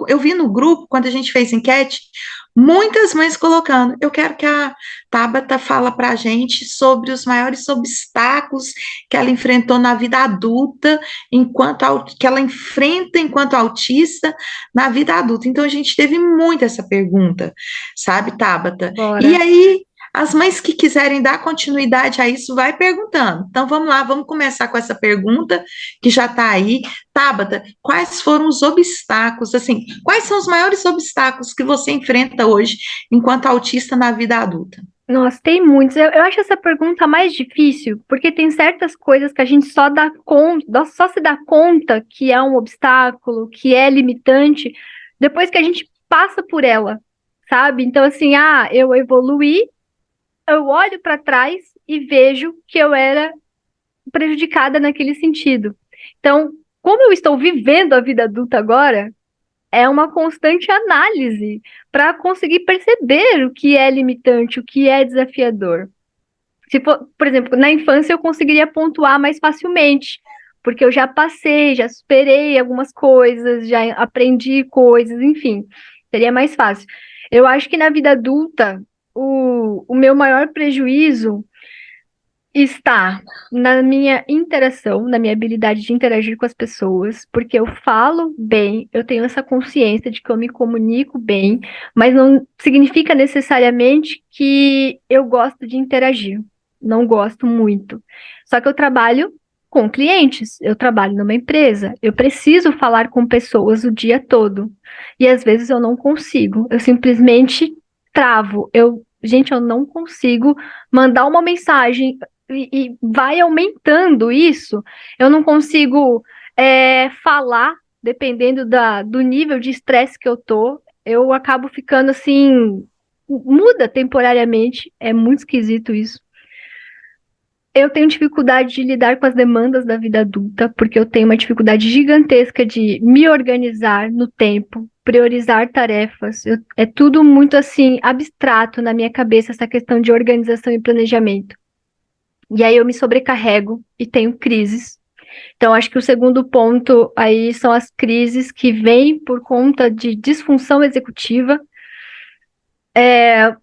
Eu vi no grupo, quando a gente fez enquete, muitas mães colocando, eu quero que a Tabata fala para a gente sobre os maiores obstáculos que ela enfrentou na vida adulta, que ela enfrenta enquanto autista na vida adulta. Então a gente teve muito essa pergunta, sabe, Tabata? E Bora. aí, as mães que quiserem dar continuidade a isso, vai perguntando. Então vamos lá, vamos começar com essa pergunta que já está aí. Tabata, quais foram os obstáculos, assim, quais são os maiores obstáculos que você enfrenta hoje enquanto autista na vida adulta? Nossa, tem muitos. Eu acho essa pergunta mais difícil, porque tem certas coisas que a gente só dá conta, só se dá conta que é um obstáculo, que é limitante, depois que a gente passa por ela, sabe? Então, assim, eu evoluí, eu olho para trás e vejo que eu era prejudicada naquele sentido. Então, como eu estou vivendo a vida adulta agora, é uma constante análise para conseguir perceber o que é limitante, o que é desafiador. Se for, por exemplo, na infância eu conseguiria pontuar mais facilmente, porque eu já passei, já superei algumas coisas, já aprendi coisas, enfim, seria mais fácil. Eu acho que na vida adulta, o meu maior prejuízo está na minha interação, na minha habilidade de interagir com as pessoas, porque eu falo bem, eu tenho essa consciência de que eu me comunico bem, mas não significa necessariamente que eu gosto de interagir. Não gosto muito. Só que eu trabalho com clientes, eu trabalho numa empresa, eu preciso falar com pessoas o dia todo. E às vezes eu não consigo, eu simplesmente travo. Gente, eu não consigo mandar uma mensagem e vai aumentando isso. Eu não consigo falar, dependendo do nível de estresse que eu tô, eu acabo ficando assim, muda temporariamente, é muito esquisito isso. Eu tenho dificuldade de lidar com as demandas da vida adulta, porque eu tenho uma dificuldade gigantesca de me organizar no tempo, priorizar tarefas. É tudo muito assim abstrato na minha cabeça, essa questão de organização e planejamento. E aí eu me sobrecarrego e tenho crises. Então, acho que o segundo ponto aí são as crises que vêm por conta de disfunção executiva.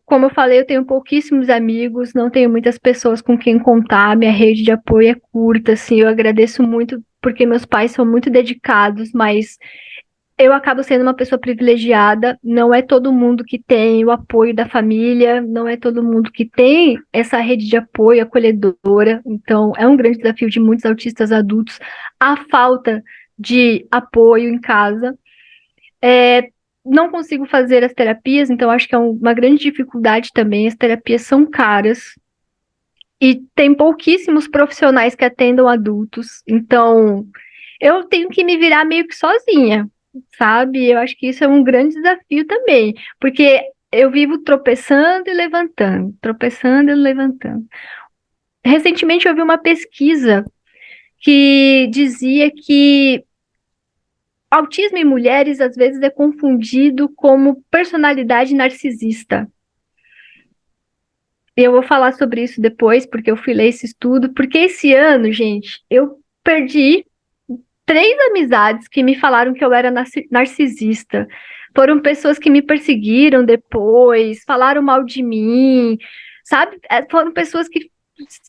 Como eu falei, eu tenho pouquíssimos amigos, não tenho muitas pessoas com quem contar, minha rede de apoio é curta, assim, eu agradeço muito porque meus pais são muito dedicados, mas eu acabo sendo uma pessoa privilegiada, não é todo mundo que tem o apoio da família, não é todo mundo que tem essa rede de apoio acolhedora, então é um grande desafio de muitos autistas adultos a falta de apoio em casa. Não consigo fazer as terapias, então acho que é uma grande dificuldade também. As terapias são caras e tem pouquíssimos profissionais que atendam adultos, então eu tenho que me virar meio que sozinha, sabe? Eu acho que isso é um grande desafio também, porque eu vivo tropeçando e levantando. Recentemente eu vi uma pesquisa que dizia que autismo em mulheres às vezes é confundido como personalidade narcisista. Eu vou falar sobre isso depois, porque eu fui ler esse estudo, porque esse ano, gente, eu perdi três amizades que me falaram que eu era narcisista. Foram pessoas que me perseguiram depois, falaram mal de mim, sabe? Foram pessoas que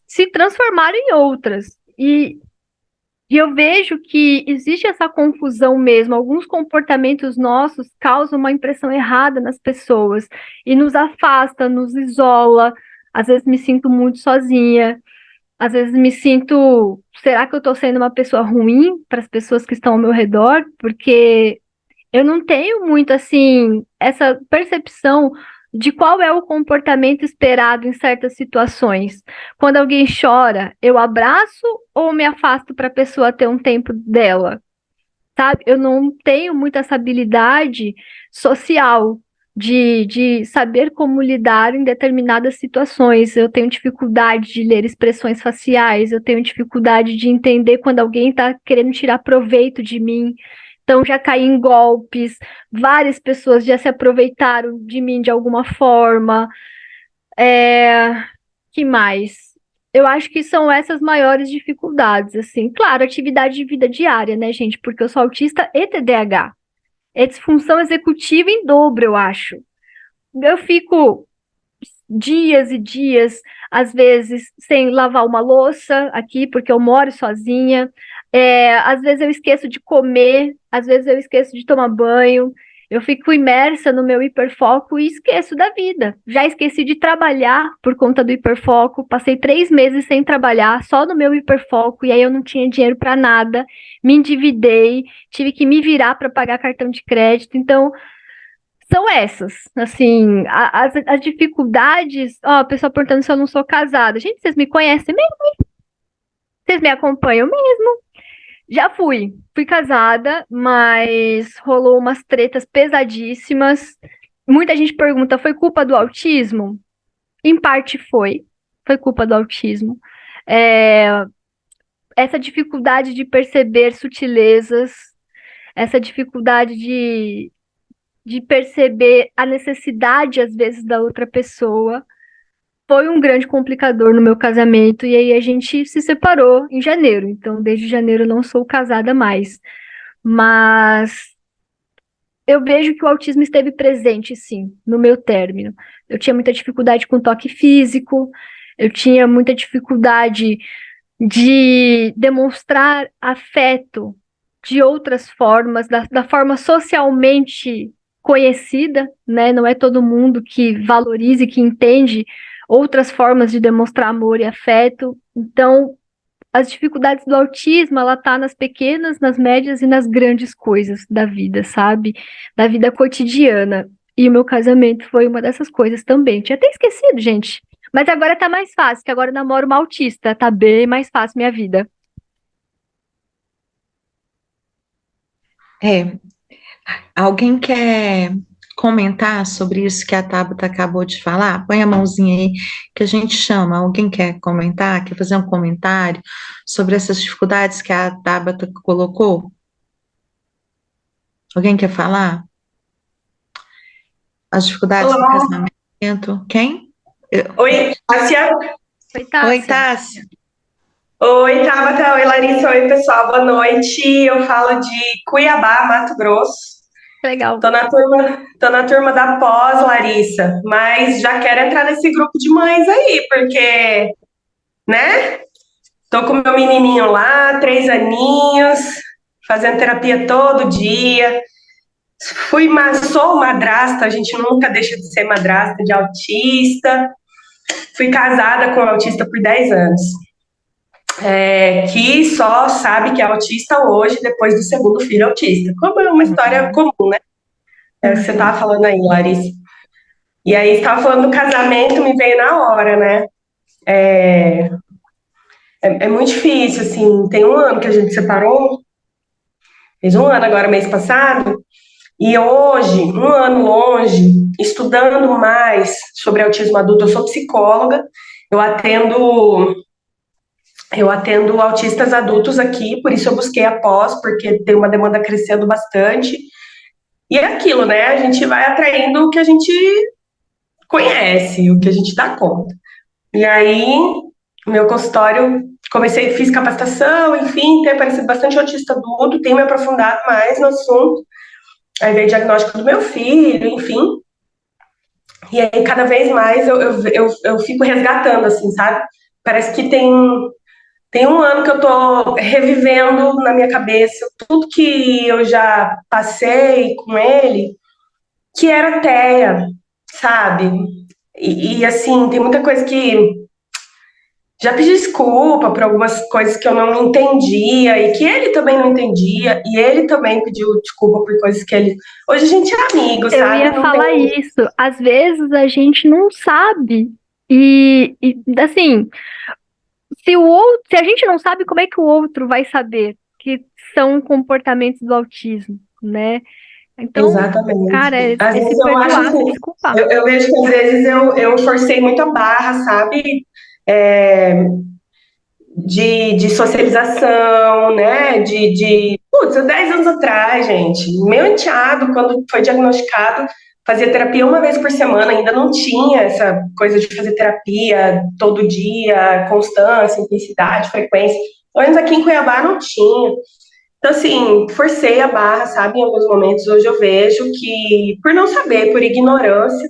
se transformaram em outras. E eu vejo que existe essa confusão mesmo. Alguns comportamentos nossos causam uma impressão errada nas pessoas e nos afasta, nos isola. Às vezes me sinto muito sozinha. Às vezes me sinto, será que eu estou sendo uma pessoa ruim para as pessoas que estão ao meu redor? Porque eu não tenho muito assim essa percepção de qual é o comportamento esperado em certas situações. Quando alguém chora, eu abraço ou me afasto para a pessoa ter um tempo dela? Sabe? Eu não tenho muita essa habilidade social de saber como lidar em determinadas situações. Eu tenho dificuldade de ler expressões faciais, eu tenho dificuldade de entender quando alguém está querendo tirar proveito de mim. Então, já caí em golpes, várias pessoas já se aproveitaram de mim de alguma forma. Que mais? Eu acho que são essas maiores dificuldades, assim. Claro, atividade de vida diária, né, gente? Porque eu sou autista e TDAH. é disfunção executiva em dobro, eu acho. Eu fico dias e dias, às vezes, sem lavar uma louça aqui, porque eu moro sozinha. Às vezes eu esqueço de comer, às vezes eu esqueço de tomar banho. Eu fico imersa no meu hiperfoco e esqueço da vida. Já esqueci de trabalhar por conta do hiperfoco. Passei 3 meses sem trabalhar, só no meu hiperfoco, e aí eu não tinha dinheiro para nada. Me endividei, tive que me virar para pagar cartão de crédito. Então, são essas, assim, as dificuldades. Ó, a pessoa perguntando se eu não sou casada. Gente, vocês me conhecem mesmo? Vocês me acompanham mesmo? Já fui casada, mas rolou umas tretas pesadíssimas. Muita gente pergunta, foi culpa do autismo? Em parte foi culpa do autismo. É, essa dificuldade de perceber sutilezas, essa dificuldade de perceber a necessidade, às vezes, da outra pessoa, foi um grande complicador no meu casamento. E aí a gente se separou em janeiro. Então, desde janeiro eu não sou casada mais. Mas eu vejo que o autismo esteve presente, sim, no meu término. Eu tinha muita dificuldade com toque físico, eu tinha muita dificuldade de demonstrar afeto de outras formas, da forma socialmente conhecida, né? Não é todo mundo que valoriza e que entende outras formas de demonstrar amor e afeto. Então, as dificuldades do autismo, ela tá nas pequenas, nas médias e nas grandes coisas da vida, sabe? Da vida cotidiana. E o meu casamento foi uma dessas coisas também. Tinha até esquecido, gente. Mas agora tá mais fácil, que agora eu namoro uma autista. Tá bem mais fácil minha vida. É, alguém quer comentar sobre isso que a Tabata acabou de falar? Põe a mãozinha aí que a gente chama. Alguém quer comentar? Quer fazer um comentário sobre essas dificuldades que a Tabata colocou? Alguém quer falar? As dificuldades do Olá. casamento? Quem? Oi, Tássia. Foi, Oi, Tássia. Tássia. Oi, Tabata. Oi, Larissa. Oi, pessoal. Boa noite. Eu falo de Cuiabá, Mato Grosso. Legal. Tô na turma da pós, Larissa, mas já quero entrar nesse grupo de mães aí, porque, né? Tô com meu menininho lá, 3 aninhos, fazendo terapia todo dia. Sou madrasta, a gente nunca deixa de ser madrasta de autista. Fui casada com um autista por 10 anos. Que só sabe que é autista hoje, depois do segundo filho autista. Como é uma história comum, né? É o que você estava falando aí, Larissa. E aí, você estava falando do casamento, me veio na hora, né? É muito difícil, assim. Tem um ano que a gente separou, fez um ano agora, mês passado, e hoje, um ano longe, estudando mais sobre autismo adulto, eu sou psicóloga, eu atendo Eu atendo autistas adultos aqui, por isso eu busquei a pós, porque tem uma demanda crescendo bastante. E é aquilo, né? A gente vai atraindo o que a gente conhece, o que a gente dá conta. E aí, meu consultório, fiz capacitação, enfim, tem aparecido bastante autista adulto, tenho me aprofundado mais no assunto. Aí veio o diagnóstico do meu filho, enfim. E aí, cada vez mais, eu fico resgatando, assim, sabe? Parece que tem um ano que eu tô revivendo na minha cabeça tudo que eu já passei com ele, que era TEA, sabe? Assim, tem muita coisa que já pedi desculpa por algumas coisas que eu não entendia e que ele também não entendia, e ele também pediu desculpa por coisas que ele. Hoje a gente é amigo, Eu sabe? ia Não falar tem. isso. Às vezes a gente não sabe. Assim, se a gente não sabe, como é que o outro vai saber que são comportamentos do autismo, né? Então, Exatamente. cara, Às é se vezes eu acho perdoar, se assim, desculpar. eu vejo que às vezes eu forcei muito a barra, sabe? É, de socialização, né? Putz, há 10 anos atrás, gente, meu enteado, quando foi diagnosticado, fazia terapia uma vez por semana, ainda não tinha essa coisa de fazer terapia todo dia, constância, intensidade, frequência. Pelo menos aqui em Cuiabá não tinha. Então, assim, forcei a barra, sabe? Em alguns momentos, hoje eu vejo que, por não saber, por ignorância.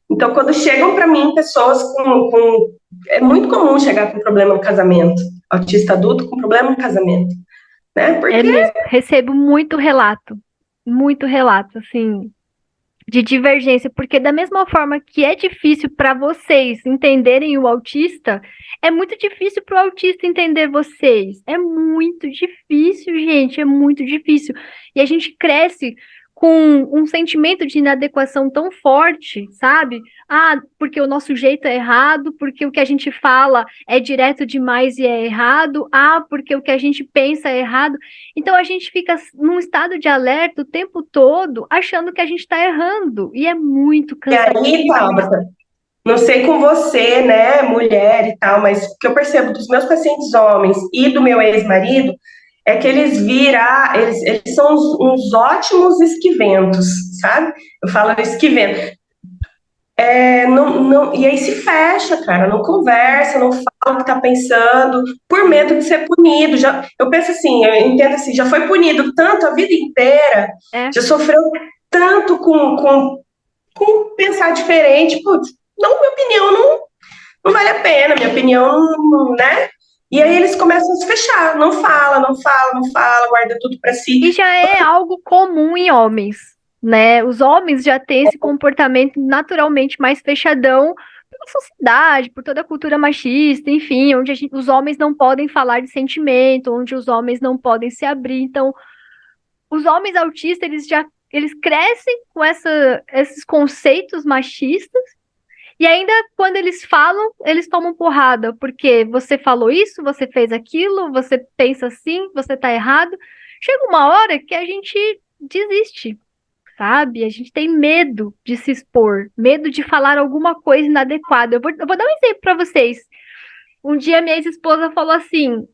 Então, quando chegam para mim pessoas com. É muito comum chegar com problema no casamento. Autista adulto com problema no casamento, né? É Porque mesmo, recebo muito relato, assim, de divergência, porque da mesma forma que é difícil para vocês entenderem o autista, é muito difícil para o autista entender vocês. É muito difícil, gente, é muito difícil. E a gente cresce com um sentimento de inadequação tão forte, sabe? Ah, porque o nosso jeito é errado, porque o que a gente fala é direto demais e é errado. Ah, porque o que a gente pensa é errado. Então a gente fica num estado de alerta o tempo todo, achando que a gente está errando. E é muito e aí, cansativo. Tabata, não sei com você, né, mulher e tal, mas o que eu percebo dos meus pacientes homens e do meu ex-marido é que eles eles são uns ótimos esquiventos, sabe? Eu falo esquivento. E aí se fecha, cara, não conversa, não fala o que tá pensando, por medo de ser punido. Já, eu penso assim, eu entendo assim, já foi punido tanto a vida inteira, É. já sofreu tanto com pensar diferente, putz, não, minha opinião não vale a pena, minha opinião, né? E aí eles começam a se fechar, não fala, não fala, não fala, guarda tudo para si. E já é algo comum em homens, né? Os homens já têm esse comportamento naturalmente mais fechadão pela sociedade, por toda a cultura machista, enfim, onde os homens não podem falar de sentimento, onde os homens não podem se abrir. Então, os homens autistas, eles crescem com esses conceitos machistas e ainda quando eles falam, eles tomam porrada, porque você falou isso, você fez aquilo, você pensa assim, você tá errado. Chega uma hora que a gente desiste, sabe? A gente tem medo de se expor, medo de falar alguma coisa inadequada. Eu vou dar um exemplo para vocês. Um dia minha ex-esposa falou assim: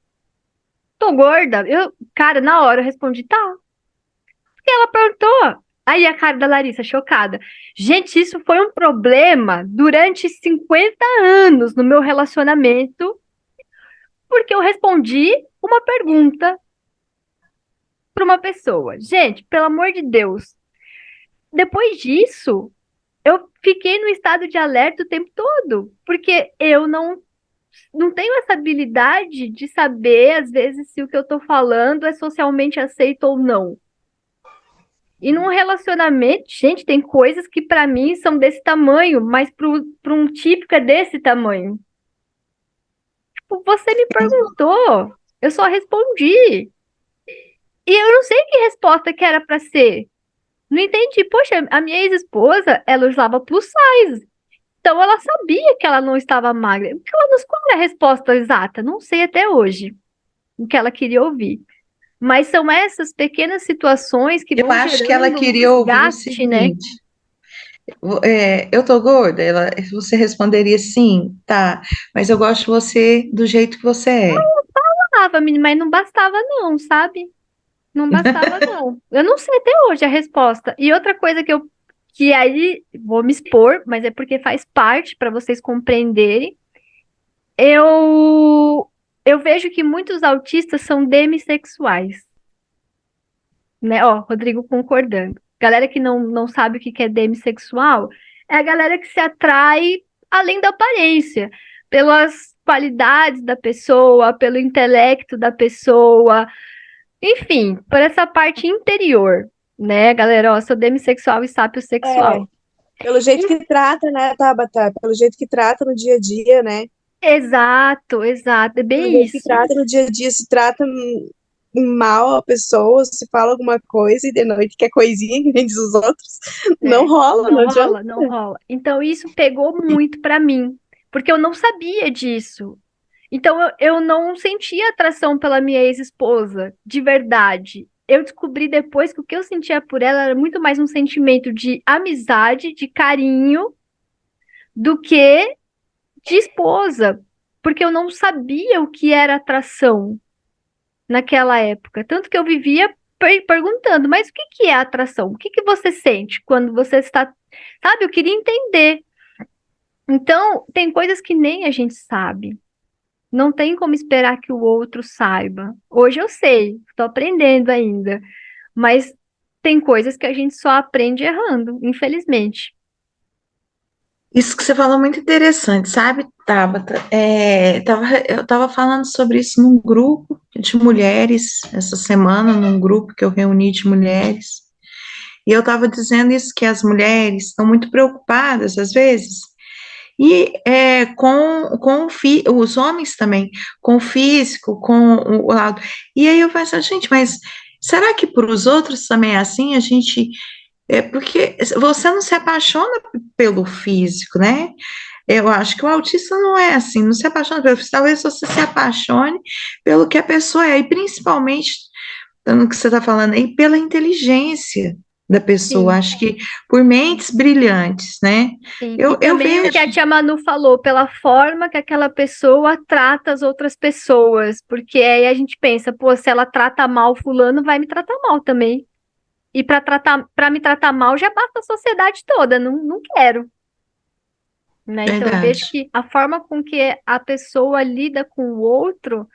tô gorda. Cara, na hora eu respondi: tá. E ela perguntou. Aí a cara da Larissa, chocada. Gente, isso foi um problema durante 50 anos no meu relacionamento, porque eu respondi uma pergunta para uma pessoa. Gente, pelo amor de Deus. Depois disso, eu fiquei no estado de alerta o tempo todo, porque eu não tenho essa habilidade de saber, às vezes, se o que eu tô falando é socialmente aceito ou não. E num relacionamento, gente, tem coisas que pra mim são desse tamanho, mas para um típico é desse tamanho. Tipo, você me perguntou, eu só respondi. E eu não sei que resposta que era pra ser. Não entendi. Poxa, a minha ex-esposa, ela usava plus size. Então ela sabia que ela não estava magra. Qual é a resposta exata? Não sei até hoje o que ela queria ouvir. Mas são essas pequenas situações que Eu vão acho que ela gerando um queria ouvir o desgaste, né? seguinte: eu tô gorda? Você responderia sim, tá, mas eu gosto de você do jeito que você é. Bastava, menina, mas não bastava não, sabe? Não bastava não. Eu não sei até hoje a resposta. E outra coisa que aí vou me expor, mas é porque faz parte para vocês compreenderem. Eu eu vejo que muitos autistas são demissexuais, né? Ó, Rodrigo concordando. Galera que não sabe o que que é demissexual é a galera que se atrai além da aparência, pelas qualidades da pessoa, pelo intelecto da pessoa, enfim, por essa parte interior, né, galera? Ó, sou demissexual e É, sapiosexual. pelo jeito que trata, né, Tabata? Pelo jeito que trata no dia a dia, né? Exato, exato, é Pelo bem jeito que isso. trata no dia a dia, se trata mal a pessoa, se fala alguma coisa e de noite quer coisinha, que nem diz os outros. Não É, rola, não não adianta. rola, não rola. Então isso pegou muito pra mim, porque eu não sabia disso. Então eu não sentia atração pela minha ex-esposa, de verdade. Eu descobri depois que o que eu sentia por ela era muito mais um sentimento de amizade, de carinho, do que de esposa, porque eu não sabia o que era atração naquela época. Tanto que eu vivia perguntando, mas o que que é atração? O que que você sente quando você está. Sabe, eu queria entender. Então, tem coisas que nem a gente sabe. Não tem como esperar que o outro saiba. Hoje eu sei, estou aprendendo ainda, mas tem coisas que a gente só aprende errando, infelizmente. Isso que você falou é muito interessante, sabe, Tabata? Eu estava falando sobre isso num grupo de mulheres, essa semana, num grupo que eu reuni de mulheres, e eu estava dizendo isso, que as mulheres estão muito preocupadas, às vezes, e os homens também, com o físico, com o lado. E aí eu penso, gente, mas será que para os outros também é assim? Porque você não se apaixona pelo físico, né? Eu acho que o autista não é assim, não se apaixona pelo físico, talvez você se apaixone pelo que a pessoa é, e principalmente, no que você está falando aí, pela inteligência da pessoa, Sim, acho que por mentes brilhantes, né? sim. E Eu também o que vejo, a tia Manu falou, pela forma que aquela pessoa trata as outras pessoas. Porque aí a gente pensa, pô, se ela trata mal fulano, vai me tratar mal também. E para me tratar mal já basta a sociedade toda, não quero, né? Então eu vejo verdade. que a forma com que a pessoa lida com o outro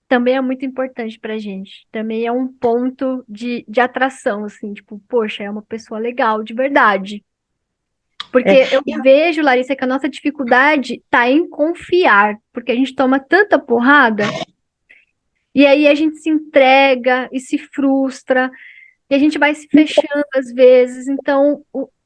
também é muito importante pra gente. Também é um ponto de atração, assim, tipo, poxa, é uma pessoa legal, de verdade. É, Porque eu vejo, Larissa, que a nossa dificuldade tá em confiar, porque a gente toma tanta porrada, e aí a gente se entrega e se frustra, e a gente vai se fechando às vezes. Então,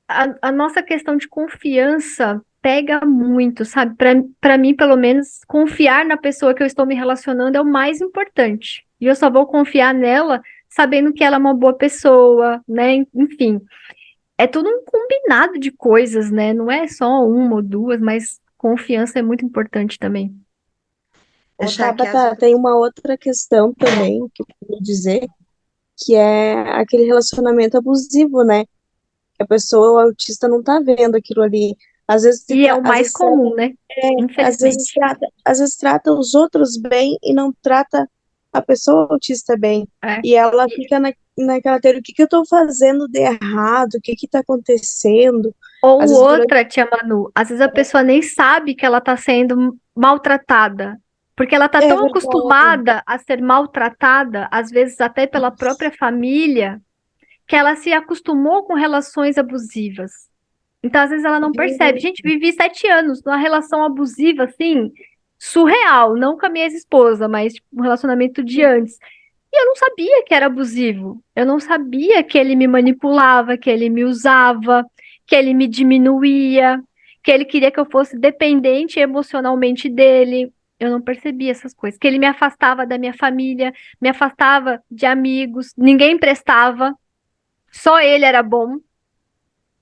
a nossa questão de confiança pega muito, sabe? Para mim, pelo menos, confiar na pessoa que eu estou me relacionando é o mais importante. E eu só vou confiar nela sabendo que ela é uma boa pessoa, né? Enfim, é tudo um combinado de coisas, né? Não é só uma ou duas, mas confiança é muito importante também. Ô, deixar aqui as Tabata, tem uma outra questão também que eu queria dizer, que é aquele relacionamento abusivo, né? Que a pessoa, o autista, não tá vendo aquilo ali. Às vezes, E é o mais comum, né? Infelizmente. às vezes trata os outros bem e não trata a pessoa autista bem. É. E ela fica naquela teoria, o que que eu tô fazendo de errado? O que que tá acontecendo? Às Ou vezes durante outra, tia Manu, às vezes a pessoa nem sabe que ela está sendo maltratada, porque ela está é tão verdade. acostumada a ser maltratada, às vezes até pela própria família, que ela se acostumou com relações abusivas. Então, às vezes ela não percebe. Gente, vivi 7 anos numa relação abusiva, assim, surreal, não com a minha ex-esposa, mas tipo, um relacionamento de antes. E eu não sabia que era abusivo. Eu não sabia que ele me manipulava, que ele me usava, que ele me diminuía, que ele queria que eu fosse dependente emocionalmente dele. Eu não percebia essas coisas. Que ele me afastava da minha família, me afastava de amigos, ninguém prestava, só ele era bom.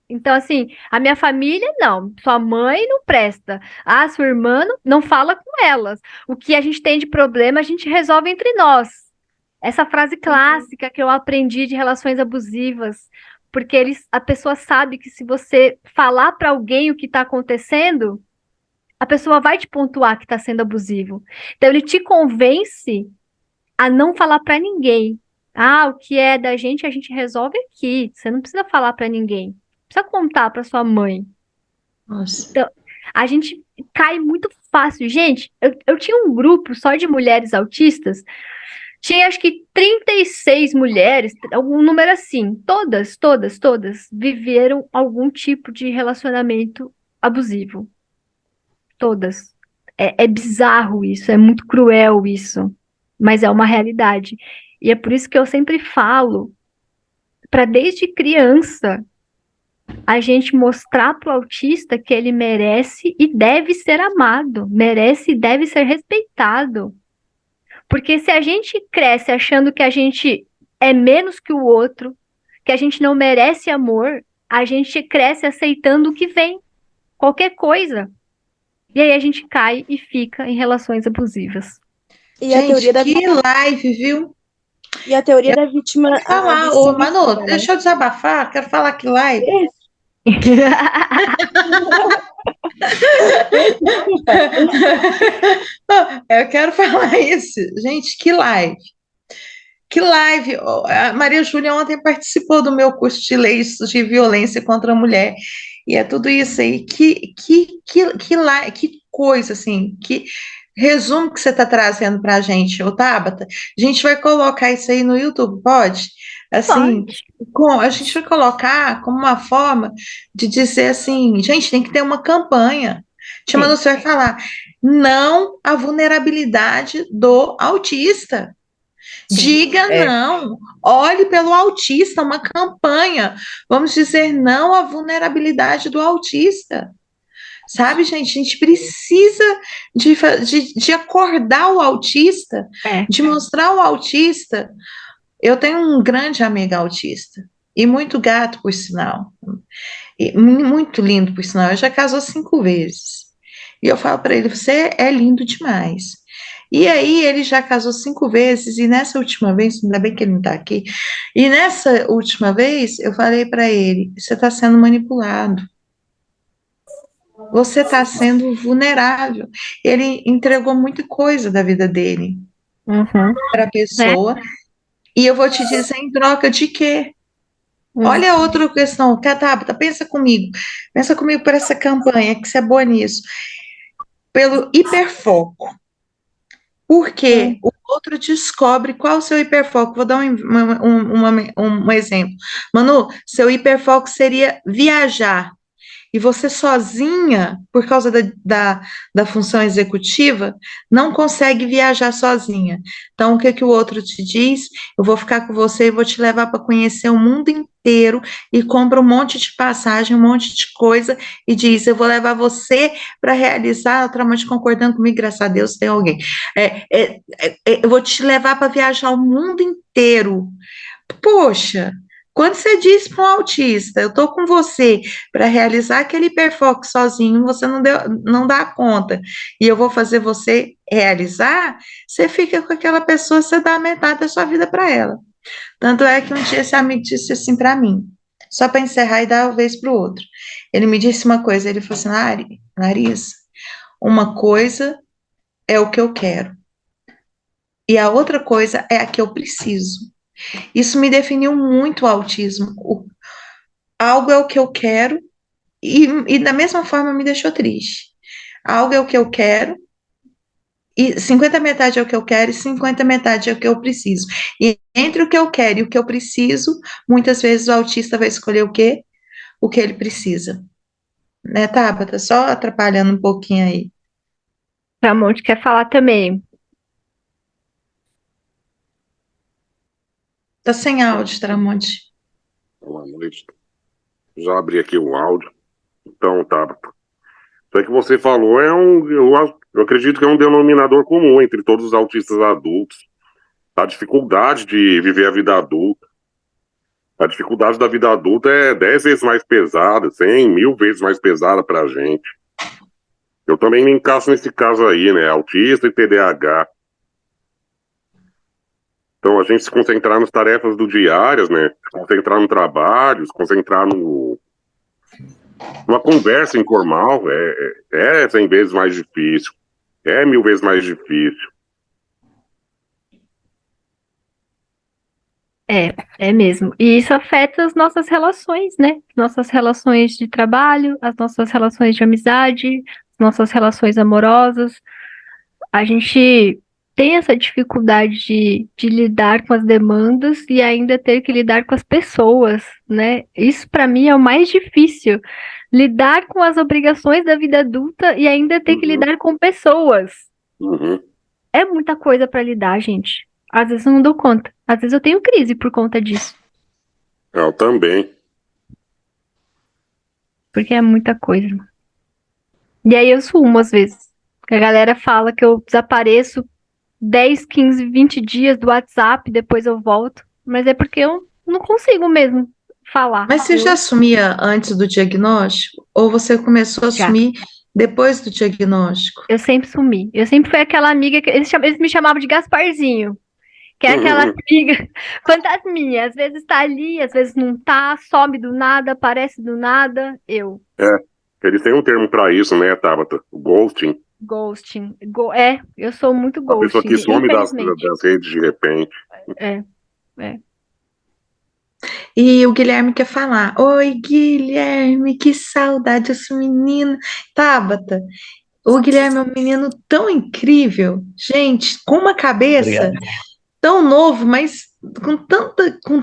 Então, assim, a minha família, não. Sua mãe não presta. Ah, sua irmã não fala com elas. O que a gente tem de problema, a gente resolve entre nós. Essa frase clássica que eu aprendi de relações abusivas, porque a pessoa sabe que se você falar para alguém o que está acontecendo, a pessoa vai te pontuar que está sendo abusivo. Então ele te convence a não falar para ninguém. Ah, o que é da gente a gente resolve aqui. Você não precisa falar para ninguém. Não precisa contar para sua mãe. Nossa, Então, a gente cai muito fácil. Gente, eu tinha um grupo só de mulheres autistas. Tinha acho que 36 mulheres, algum número assim. Todas viveram algum tipo de relacionamento abusivo. Todas. É bizarro isso, é muito cruel isso, mas é uma realidade. E é por isso que eu sempre falo para desde criança a gente mostrar para o autista que ele merece e deve ser amado, merece e deve ser respeitado. Porque se a gente cresce achando que a gente é menos que o outro, que a gente não merece amor, a gente cresce aceitando o que vem, qualquer coisa. E aí a gente cai e fica em relações abusivas. E a gente, teoria da, que live, viu? e a teoria da vítima Quero falar, de ô ser Manu, vítima, né? deixa eu desabafar, quero falar que live. Eu quero falar isso. Gente, que live. Que live. A Maria Júlia ontem participou do meu curso de leis de violência contra a mulher. E é tudo isso aí. Que coisa, assim. resumo que você está trazendo para a gente, ô Tabata, a gente vai colocar isso aí no YouTube, pode? Assim, Pode. a gente vai colocar como uma forma de dizer assim, gente, tem que ter uma campanha. Chamando Tem. você vai falar, não à vulnerabilidade do autista. Sim. Diga não, olhe pelo autista, uma campanha. Vamos dizer não à vulnerabilidade do autista. Sabe, gente? A gente precisa de acordar o autista, É. de mostrar ao autista. Eu tenho um grande amigo autista, e muito gato, por sinal, e muito lindo, por sinal. Eu já casou 5 vezes. E eu falo para ele: você é lindo demais. E aí, ele já casou 5 vezes, e nessa última vez, ainda bem que ele não está aqui, e nessa última vez, eu falei para ele: você está sendo manipulado. Você está sendo vulnerável. Ele entregou muita coisa da vida dele Uhum. para a É. pessoa. E eu vou te dizer em troca de quê? Uhum. Olha a outra questão, Tabata, pensa comigo para essa campanha, que você é boa nisso, pelo hiperfoco. Porque o outro descobre qual o seu hiperfoco. Vou dar um exemplo. Manu, seu hiperfoco seria viajar. E você sozinha, por causa da função executiva, não consegue viajar sozinha. Então, o que que o outro te diz? Eu vou ficar com você e vou te levar para conhecer o mundo inteiro e compra um monte de passagem, um monte de coisa e diz: eu vou levar você para realizar, outramente concordando comigo, graças a Deus tem alguém. Eu vou te levar para viajar o mundo inteiro. Poxa, quando você diz para um autista, eu estou com você para realizar aquele hiperfoco sozinho, você não dá conta, e eu vou fazer você realizar, você fica com aquela pessoa, você dá metade da sua vida para ela. Tanto é que um dia esse amigo disse assim para mim, só para encerrar e dar a vez para o outro. Ele me disse uma coisa, ele falou assim: Larissa, uma coisa é o que eu quero, e a outra coisa é a que eu preciso. Isso me definiu muito o autismo. Algo é o que eu quero e da mesma forma me deixou triste. Algo é o que eu quero e 50 metade é o que eu quero e 50 metade é o que eu preciso. E entre o que eu quero e o que eu preciso, muitas vezes o autista vai escolher o quê? O que ele precisa. Né, Tabata? Só atrapalhando um pouquinho aí. Tramonte quer falar também. Tá sem áudio, Tramonte. Boa noite. Já abri aqui o áudio. Então, tá. Isso aí que você falou eu acredito que é um denominador comum entre todos os autistas adultos. A dificuldade de viver a vida adulta. A dificuldade da vida adulta é 10 vezes mais pesada, 100, 1000 vezes mais pesada pra gente. Eu também me encaixo nesse caso aí, né? Autista e TDAH. Então, a gente se concentrar nas tarefas do diárias, né? Se concentrar no trabalho, se concentrar numa conversa informal, é 100 vezes mais difícil. É 1000 vezes mais difícil. É mesmo. E isso afeta as nossas relações, né? Nossas relações de trabalho, as nossas relações de amizade, as nossas relações amorosas. A gente tem essa dificuldade de lidar com as demandas e ainda ter que lidar com as pessoas, né? Isso para mim é o mais difícil. Lidar com as obrigações da vida adulta e ainda ter que Uhum, lidar com pessoas. uhum. É muita coisa para lidar, gente. Às vezes eu não dou conta. Às vezes eu tenho crise por conta disso. Eu também. Porque é muita coisa. E aí eu sumo às vezes. A galera fala que eu desapareço 10, 15, 20 dias do WhatsApp, depois eu volto. Mas é porque eu não consigo mesmo falar. Mas você já assumia antes do diagnóstico? Ou você começou a Já. assumir depois do diagnóstico? Eu sempre sumi. Eu sempre fui aquela amiga que eles me chamavam de Gasparzinho. Que é aquela amiga fantasminha. Às vezes tá ali, às vezes não tá, some do nada, aparece do nada. Eu. É, eles têm um termo pra isso, né, Tabata? O ghosting. Ghosting. Eu sou muito A pessoa ghosting, que some infelizmente. das redes de repente. É, é. E o Guilherme quer falar. Oi, Guilherme, que saudade desse menino. Tabata, O Guilherme é um menino tão incrível, gente, com uma cabeça Obrigado. tão novo, mas com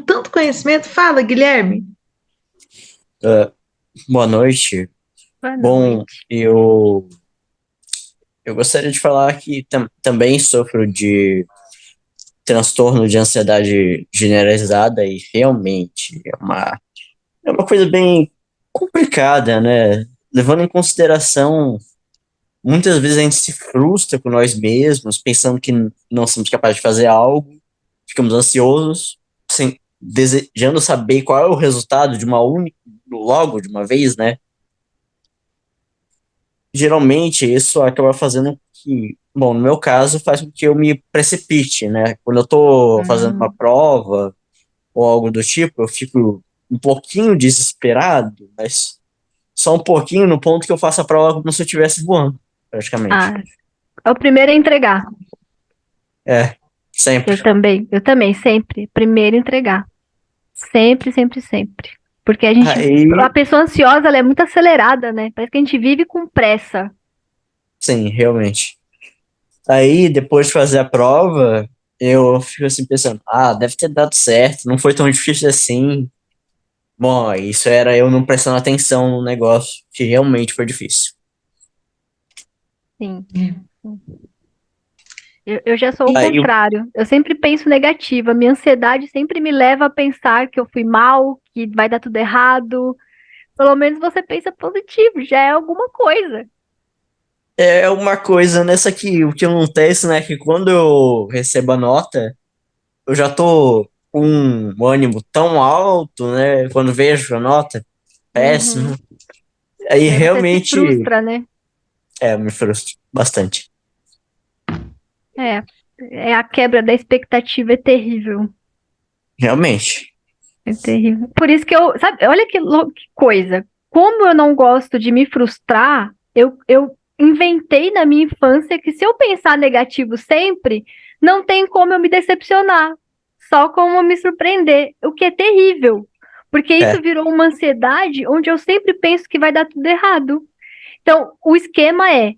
tanto conhecimento. Fala, Guilherme. Boa noite. Boa Bom, noite. eu gostaria de falar que também sofro de transtorno de ansiedade generalizada e realmente é uma coisa bem complicada, né? Levando em consideração, muitas vezes a gente se frustra com nós mesmos, pensando que não somos capazes de fazer algo, ficamos ansiosos, desejando saber qual é o resultado de uma única, logo de uma vez, né? Geralmente isso acaba fazendo que, bom, no meu caso, faz com que eu me precipite, né? Quando eu tô fazendo uma prova ou algo do tipo, eu fico um pouquinho desesperado, mas só um pouquinho no ponto que eu faço a prova como se eu estivesse voando, praticamente. Ah, é o primeiro a entregar. É, sempre. Eu também, sempre. Primeiro a entregar. Sempre, sempre, sempre. Porque Aí, a pessoa ansiosa, ela é muito acelerada, né? Parece que a gente vive com pressa. sim, realmente. Aí, depois de fazer a prova, eu fico assim pensando, deve ter dado certo, não foi tão difícil assim. Bom, isso era eu não prestando atenção no negócio, que realmente foi difícil. Sim. Eu já sou o Aí, contrário. Eu sempre penso negativa. Minha ansiedade sempre me leva a pensar que eu fui mal, que vai dar tudo errado. Pelo menos você pensa positivo, já é alguma coisa. é uma coisa nessa que o que acontece, né, que quando eu recebo a nota, eu já tô com um ânimo tão alto, né, quando vejo a nota, Uhum. péssimo. Aí Aí você se realmente, frustra, né? eu me frustro bastante. É, a quebra da expectativa é terrível. Realmente. É terrível. Por isso que sabe, olha que coisa. Como eu não gosto de me frustrar, eu inventei na minha infância que se eu pensar negativo sempre, não tem como eu me decepcionar, só como me surpreender, o que é terrível, porque isso É, virou uma ansiedade onde eu sempre penso que vai dar tudo errado. Então, o esquema é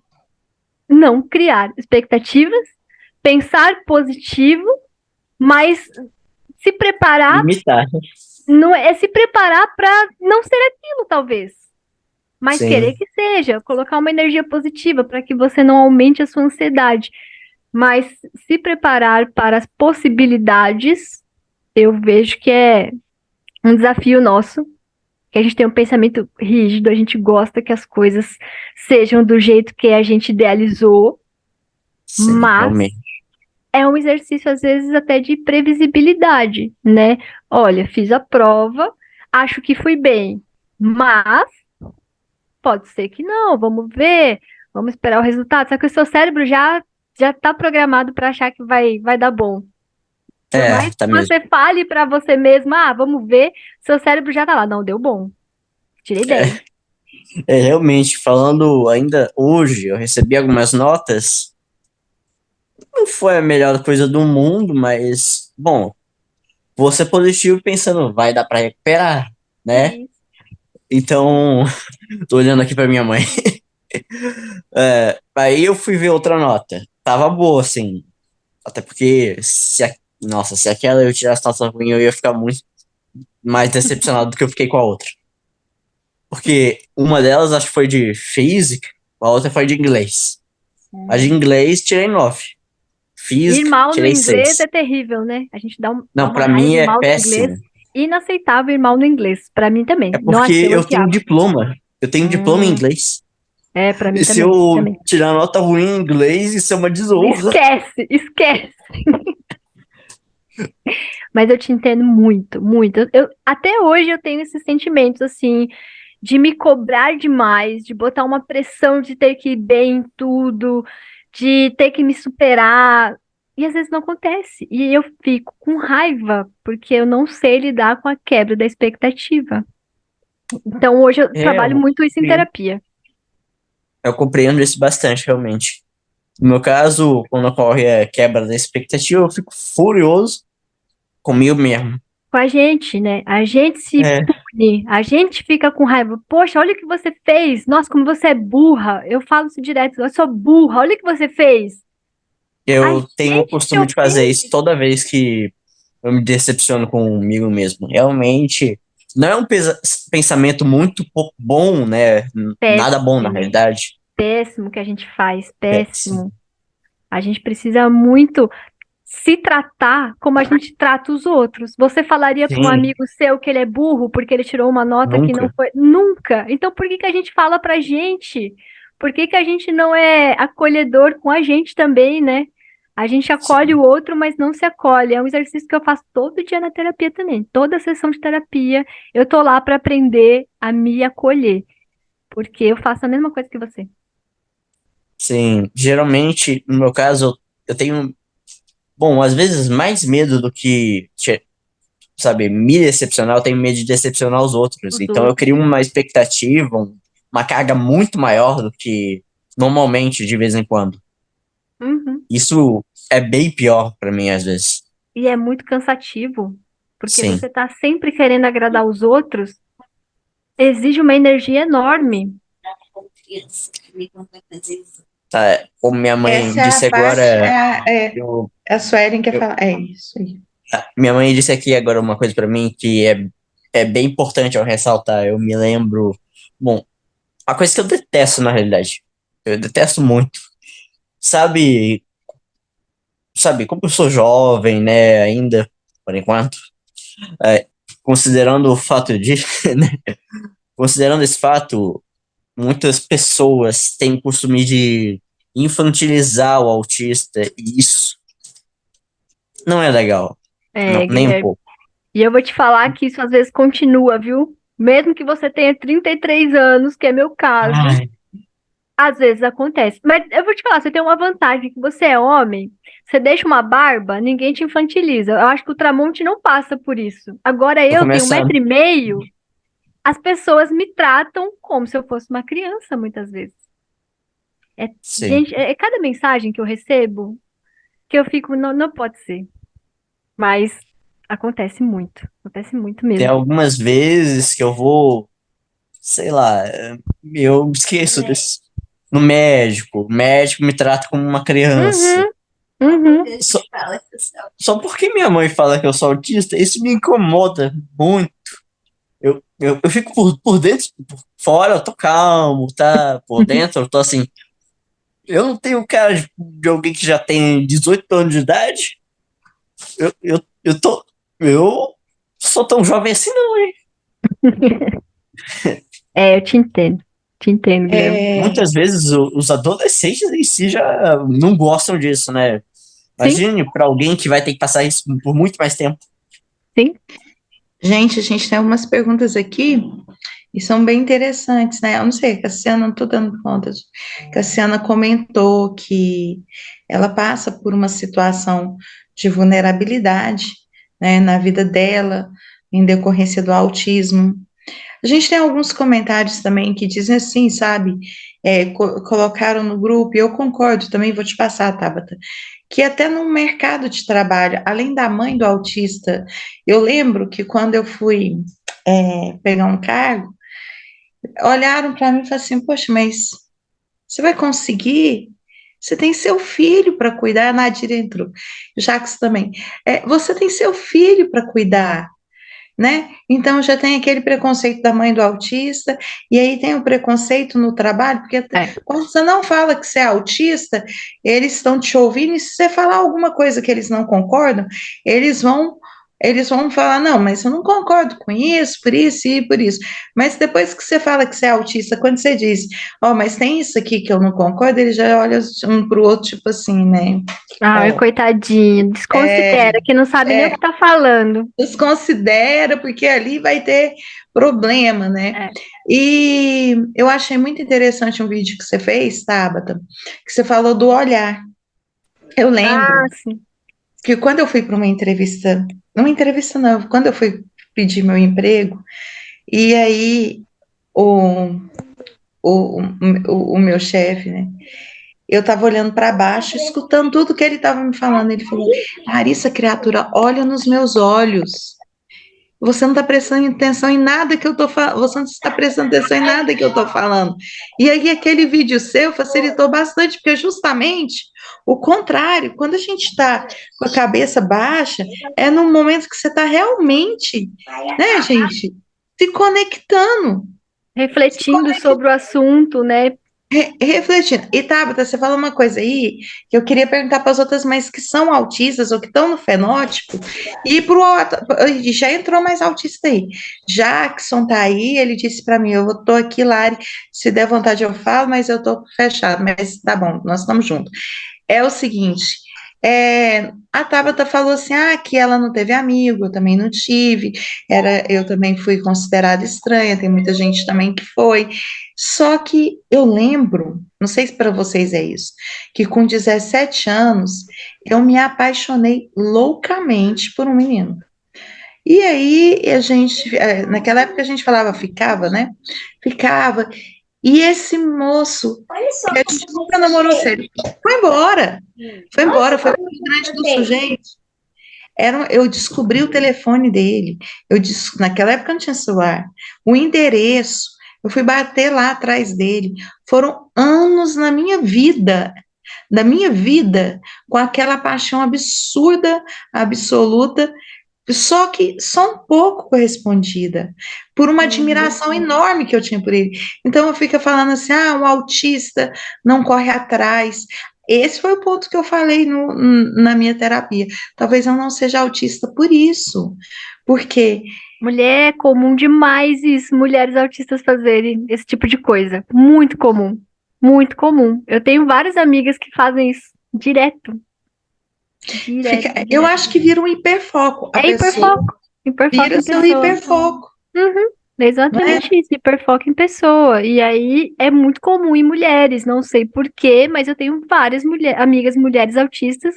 não criar expectativas, pensar positivo, mas se preparar limitar. não é se preparar para não ser aquilo, talvez, mas querer Sim. que seja, colocar uma energia positiva para que você não aumente a sua ansiedade, mas se preparar para as possibilidades, eu vejo que é um desafio nosso, que a gente tem um pensamento rígido, a gente gosta que as coisas sejam do jeito que a gente idealizou, Sim, mas realmente. é um exercício, às vezes, até de previsibilidade, né? Olha, fiz a prova, acho que fui bem, mas pode ser que não, vamos ver, vamos esperar o resultado. Só que o seu cérebro já está programado para achar que vai dar bom. Por mais Tá que mesmo. você fale para você mesmo, vamos ver, seu cérebro já tá lá, não, deu bom. Tirei 10. Realmente, falando ainda hoje, eu recebi algumas notas. Não foi a melhor coisa do mundo, mas, bom, vou ser positivo pensando, vai dar pra recuperar, né? Isso. Então, tô olhando aqui pra minha mãe. Aí eu fui ver outra nota. Tava boa, assim. Até porque, nossa, se aquela eu tirasse nota ruim, eu ia ficar muito mais decepcionado do que eu fiquei com a outra. Porque uma delas acho que foi de física, a outra foi de inglês. A de inglês tirei 9. Ir Física, mal no tirei inglês 6. é terrível, né? A gente dá Não, uma pra mim raiva ir é mal no inglês. péssimo. Inaceitável ir mal no inglês. Para mim É também. porque Nossa, eu eu tenho odiava. diploma. Eu tenho diploma em inglês. Para mim E se também, eu também. tirar nota ruim em inglês, isso é uma desonra. Esquece, esquece. Mas eu te entendo muito, muito. Até hoje eu tenho esses sentimentos, assim, de me cobrar demais, de botar uma pressão de ter que ir bem em tudo, de ter que me superar. E às vezes não acontece. E eu fico com raiva, porque eu não sei lidar com a quebra da expectativa. Então hoje eu É, trabalho muito isso em terapia. eu compreendo isso bastante, realmente. No meu caso, quando ocorre a quebra da expectativa, eu fico furioso comigo mesmo. Com a gente, né? A gente se É, pune, a gente fica com raiva. Poxa, olha o que você fez. Nossa, como você é burra. Eu falo isso direto. Eu sou burra, olha o que você fez. A Eu tenho o gente se costume de fazer isso toda vez que eu me decepciono comigo mesmo. Realmente, não é um pensamento muito bom, né? Nada bom, na péssimo, realidade. péssimo que a gente faz, Péssimo. péssimo. A gente precisa muito se tratar como a gente trata os outros. Você falaria para um Sim, amigo seu que ele é burro porque ele tirou uma nota que não nunca. foi. Nunca! Então por que que a gente fala pra gente? Por que que a gente não é acolhedor com a gente também, né? A gente acolhe o outro, mas não se acolhe. É um exercício que eu faço todo dia na terapia também. Toda sessão de terapia, eu tô lá para aprender a me acolher, porque eu faço a mesma coisa que você. Sim, geralmente, no meu caso, eu tenho, bom, às vezes mais medo do que, sabe, me decepcionar, eu tenho medo de decepcionar os outros. Os Então eu outros. crio uma expectativa, uma carga muito maior do que normalmente, de vez em quando. Uhum. Isso é bem pior pra mim, às vezes. E é muito cansativo, porque Sim. você tá sempre querendo agradar os outros, exige uma energia enorme. Tá, como minha mãe Essa é a disse parte, agora, eu, é a Suelen quer eu- falar. É isso aí. minha mãe disse aqui agora uma coisa pra mim que é bem importante eu ressaltar. Eu me lembro, bom, uma coisa que eu detesto na realidade. Eu detesto muito. Sabe, sabe, como eu sou jovem, né, ainda, por enquanto, é, considerando o fato de, né, considerando esse fato, muitas pessoas têm o costume de infantilizar o autista, e isso não é legal, não, É, nem um Guilherme. pouco. E eu vou te falar que isso às vezes continua, viu? Mesmo que você tenha 33 anos, que é meu caso, Ai, às vezes acontece. Mas eu vou te falar, você tem uma vantagem, que você é homem, você deixa uma barba, ninguém te infantiliza. Eu acho que o Tramonte não passa por isso. Agora tô eu tenho um começando, metro e meio, as pessoas me tratam como se eu fosse uma criança, muitas vezes. É, sim. gente, é cada mensagem que eu recebo que eu fico, não, não pode ser. Mas acontece muito Tem mesmo. algumas vezes que eu vou, sei lá, eu esqueço disso. No médico, o médico me trata como uma criança. Uhum, uhum. Só, só porque minha mãe fala que eu sou autista, isso me incomoda muito. Eu fico por dentro, por fora eu tô calmo, tá? Por dentro eu tô assim. Eu não tenho cara de alguém que já tem 18 anos de idade. Eu tô. Eu sou tão jovem assim, não, hein? É, eu te entendo, Guilherme. É, Muitas vezes os adolescentes em si já não gostam disso, né? Sim, Imagine para alguém que vai ter que passar isso por muito mais tempo. sim. gente, a gente tem umas perguntas aqui e são bem interessantes, né? Eu não sei, Cassiana, não estou dando conta. Cassiana comentou que ela passa por uma situação de vulnerabilidade, né, na vida dela, em decorrência do autismo. A gente tem alguns comentários também que dizem assim, sabe? Colocaram no grupo, e eu concordo também, vou te passar, Tabata, que até no mercado de trabalho, além da mãe do autista, eu lembro que quando eu fui pegar um cargo, olharam para mim e falaram assim, poxa, mas você vai conseguir? Você tem seu filho para cuidar, a Nadira entrou, o Jacques também. Você tem seu filho para cuidar, né? Então já tem aquele preconceito da mãe do autista, e aí tem o preconceito no trabalho, porque É. quando você não fala que você é autista, eles estão te ouvindo, e se você falar alguma coisa que eles não concordam, eles vão. Eles vão falar, não, mas eu não concordo com isso, por isso e por isso. Mas depois que você fala que você é autista, quando você diz, ó, mas tem isso aqui que eu não concordo, ele já olha um para o outro, tipo assim, né? Ai, Ó, coitadinho, desconsidera, que não sabe nem o que tá falando. desconsidera, porque ali vai ter problema, né? É. E eu achei muito interessante um vídeo que você fez, Tabata, que você falou do olhar. Eu lembro Ah, sim. que quando eu fui para uma entrevista não, quando eu fui pedir meu emprego, e aí o, o meu chefe, né? Eu estava olhando para baixo, escutando tudo que ele estava me falando. Ele falou: Larissa, criatura, olha nos meus olhos. você não está prestando atenção em nada que eu estou falando, você não está prestando atenção em nada que eu estou falando. E aí aquele vídeo seu facilitou bastante, porque justamente o contrário, quando a gente está com a cabeça baixa, é no momento que você está realmente, né, gente, se conectando. Refletindo sobre o assunto, né? Refletindo. E Tabata, você falou uma coisa aí que eu queria perguntar para as outras mães que são autistas ou que estão no fenótipo, e já entrou mais autista aí. Jackson tá aí, ele disse para mim, eu tô aqui, Lari, se der vontade eu falo, mas eu tô fechado, mas tá bom, nós estamos juntos. É o seguinte, a Tabata falou assim, que ela não teve amigo, eu também não tive, eu também fui considerada estranha, tem muita gente também que foi, só que eu lembro, não sei se para vocês é isso, que com 17 anos eu me apaixonei loucamente por um menino. E aí naquela época a gente falava, ficava, né? Ficava, e esse moço, que a gente nunca namorou sério, foi para o Rio Grande do Sul, gente. Eu descobri o telefone dele, naquela época não tinha celular, o endereço, eu fui bater lá atrás dele. Foram anos da minha vida, com aquela paixão absurda, absoluta, só que só um pouco correspondida, por uma admiração enorme que eu tinha por ele. Então eu fico falando assim, um autista não corre atrás. Esse foi o ponto que eu falei na minha terapia. Talvez eu não seja autista por isso, porque Mulher, é comum demais isso, mulheres autistas fazerem esse tipo de coisa. Muito comum. Muito comum. Eu tenho várias amigas que fazem isso direto. eu acho que vira um hiperfoco. A É pessoa hiperfoco. Hiperfoco vira em seu pessoa. hiperfoco. Uhum, Não é? exatamente isso, hiperfoco em pessoa. E aí é muito comum em mulheres, não sei por quê, mas eu tenho várias amigas mulheres autistas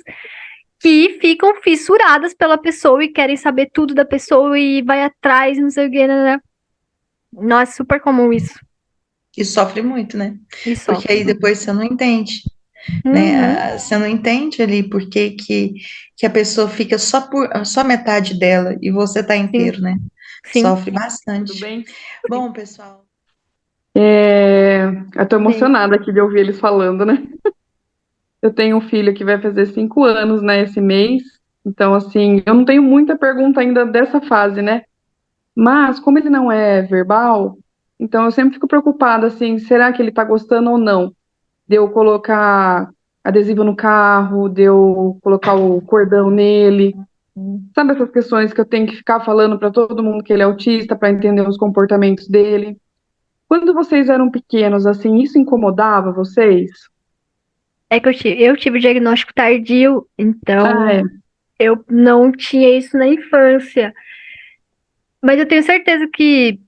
que ficam fissuradas pela pessoa e querem saber tudo da pessoa e vai atrás, não sei o que, né? Nossa, super comum isso. E sofre muito, né? E Porque sofre. aí depois você não entende, Uhum, né? Você não entende ali por que a pessoa fica só metade dela e você tá sim, inteiro, né? sim. Sofre Tudo bastante. bem? Bom, pessoal, Eu tô emocionada aqui de ouvir eles falando, né? Eu tenho um filho que vai fazer 5 anos, né, esse mês. Então, assim, eu não tenho muita pergunta ainda dessa fase, né? Mas, como ele não é verbal, então eu sempre fico preocupada, assim, será que ele tá gostando ou não? De eu colocar adesivo no carro, de eu colocar o cordão nele. Sabe essas questões que eu tenho que ficar falando para todo mundo que ele é autista para entender os comportamentos dele? Quando vocês eram pequenos, assim, isso incomodava vocês? É que eu tive diagnóstico tardio, Ah, então é. eu não tinha isso na infância. Mas eu tenho certeza que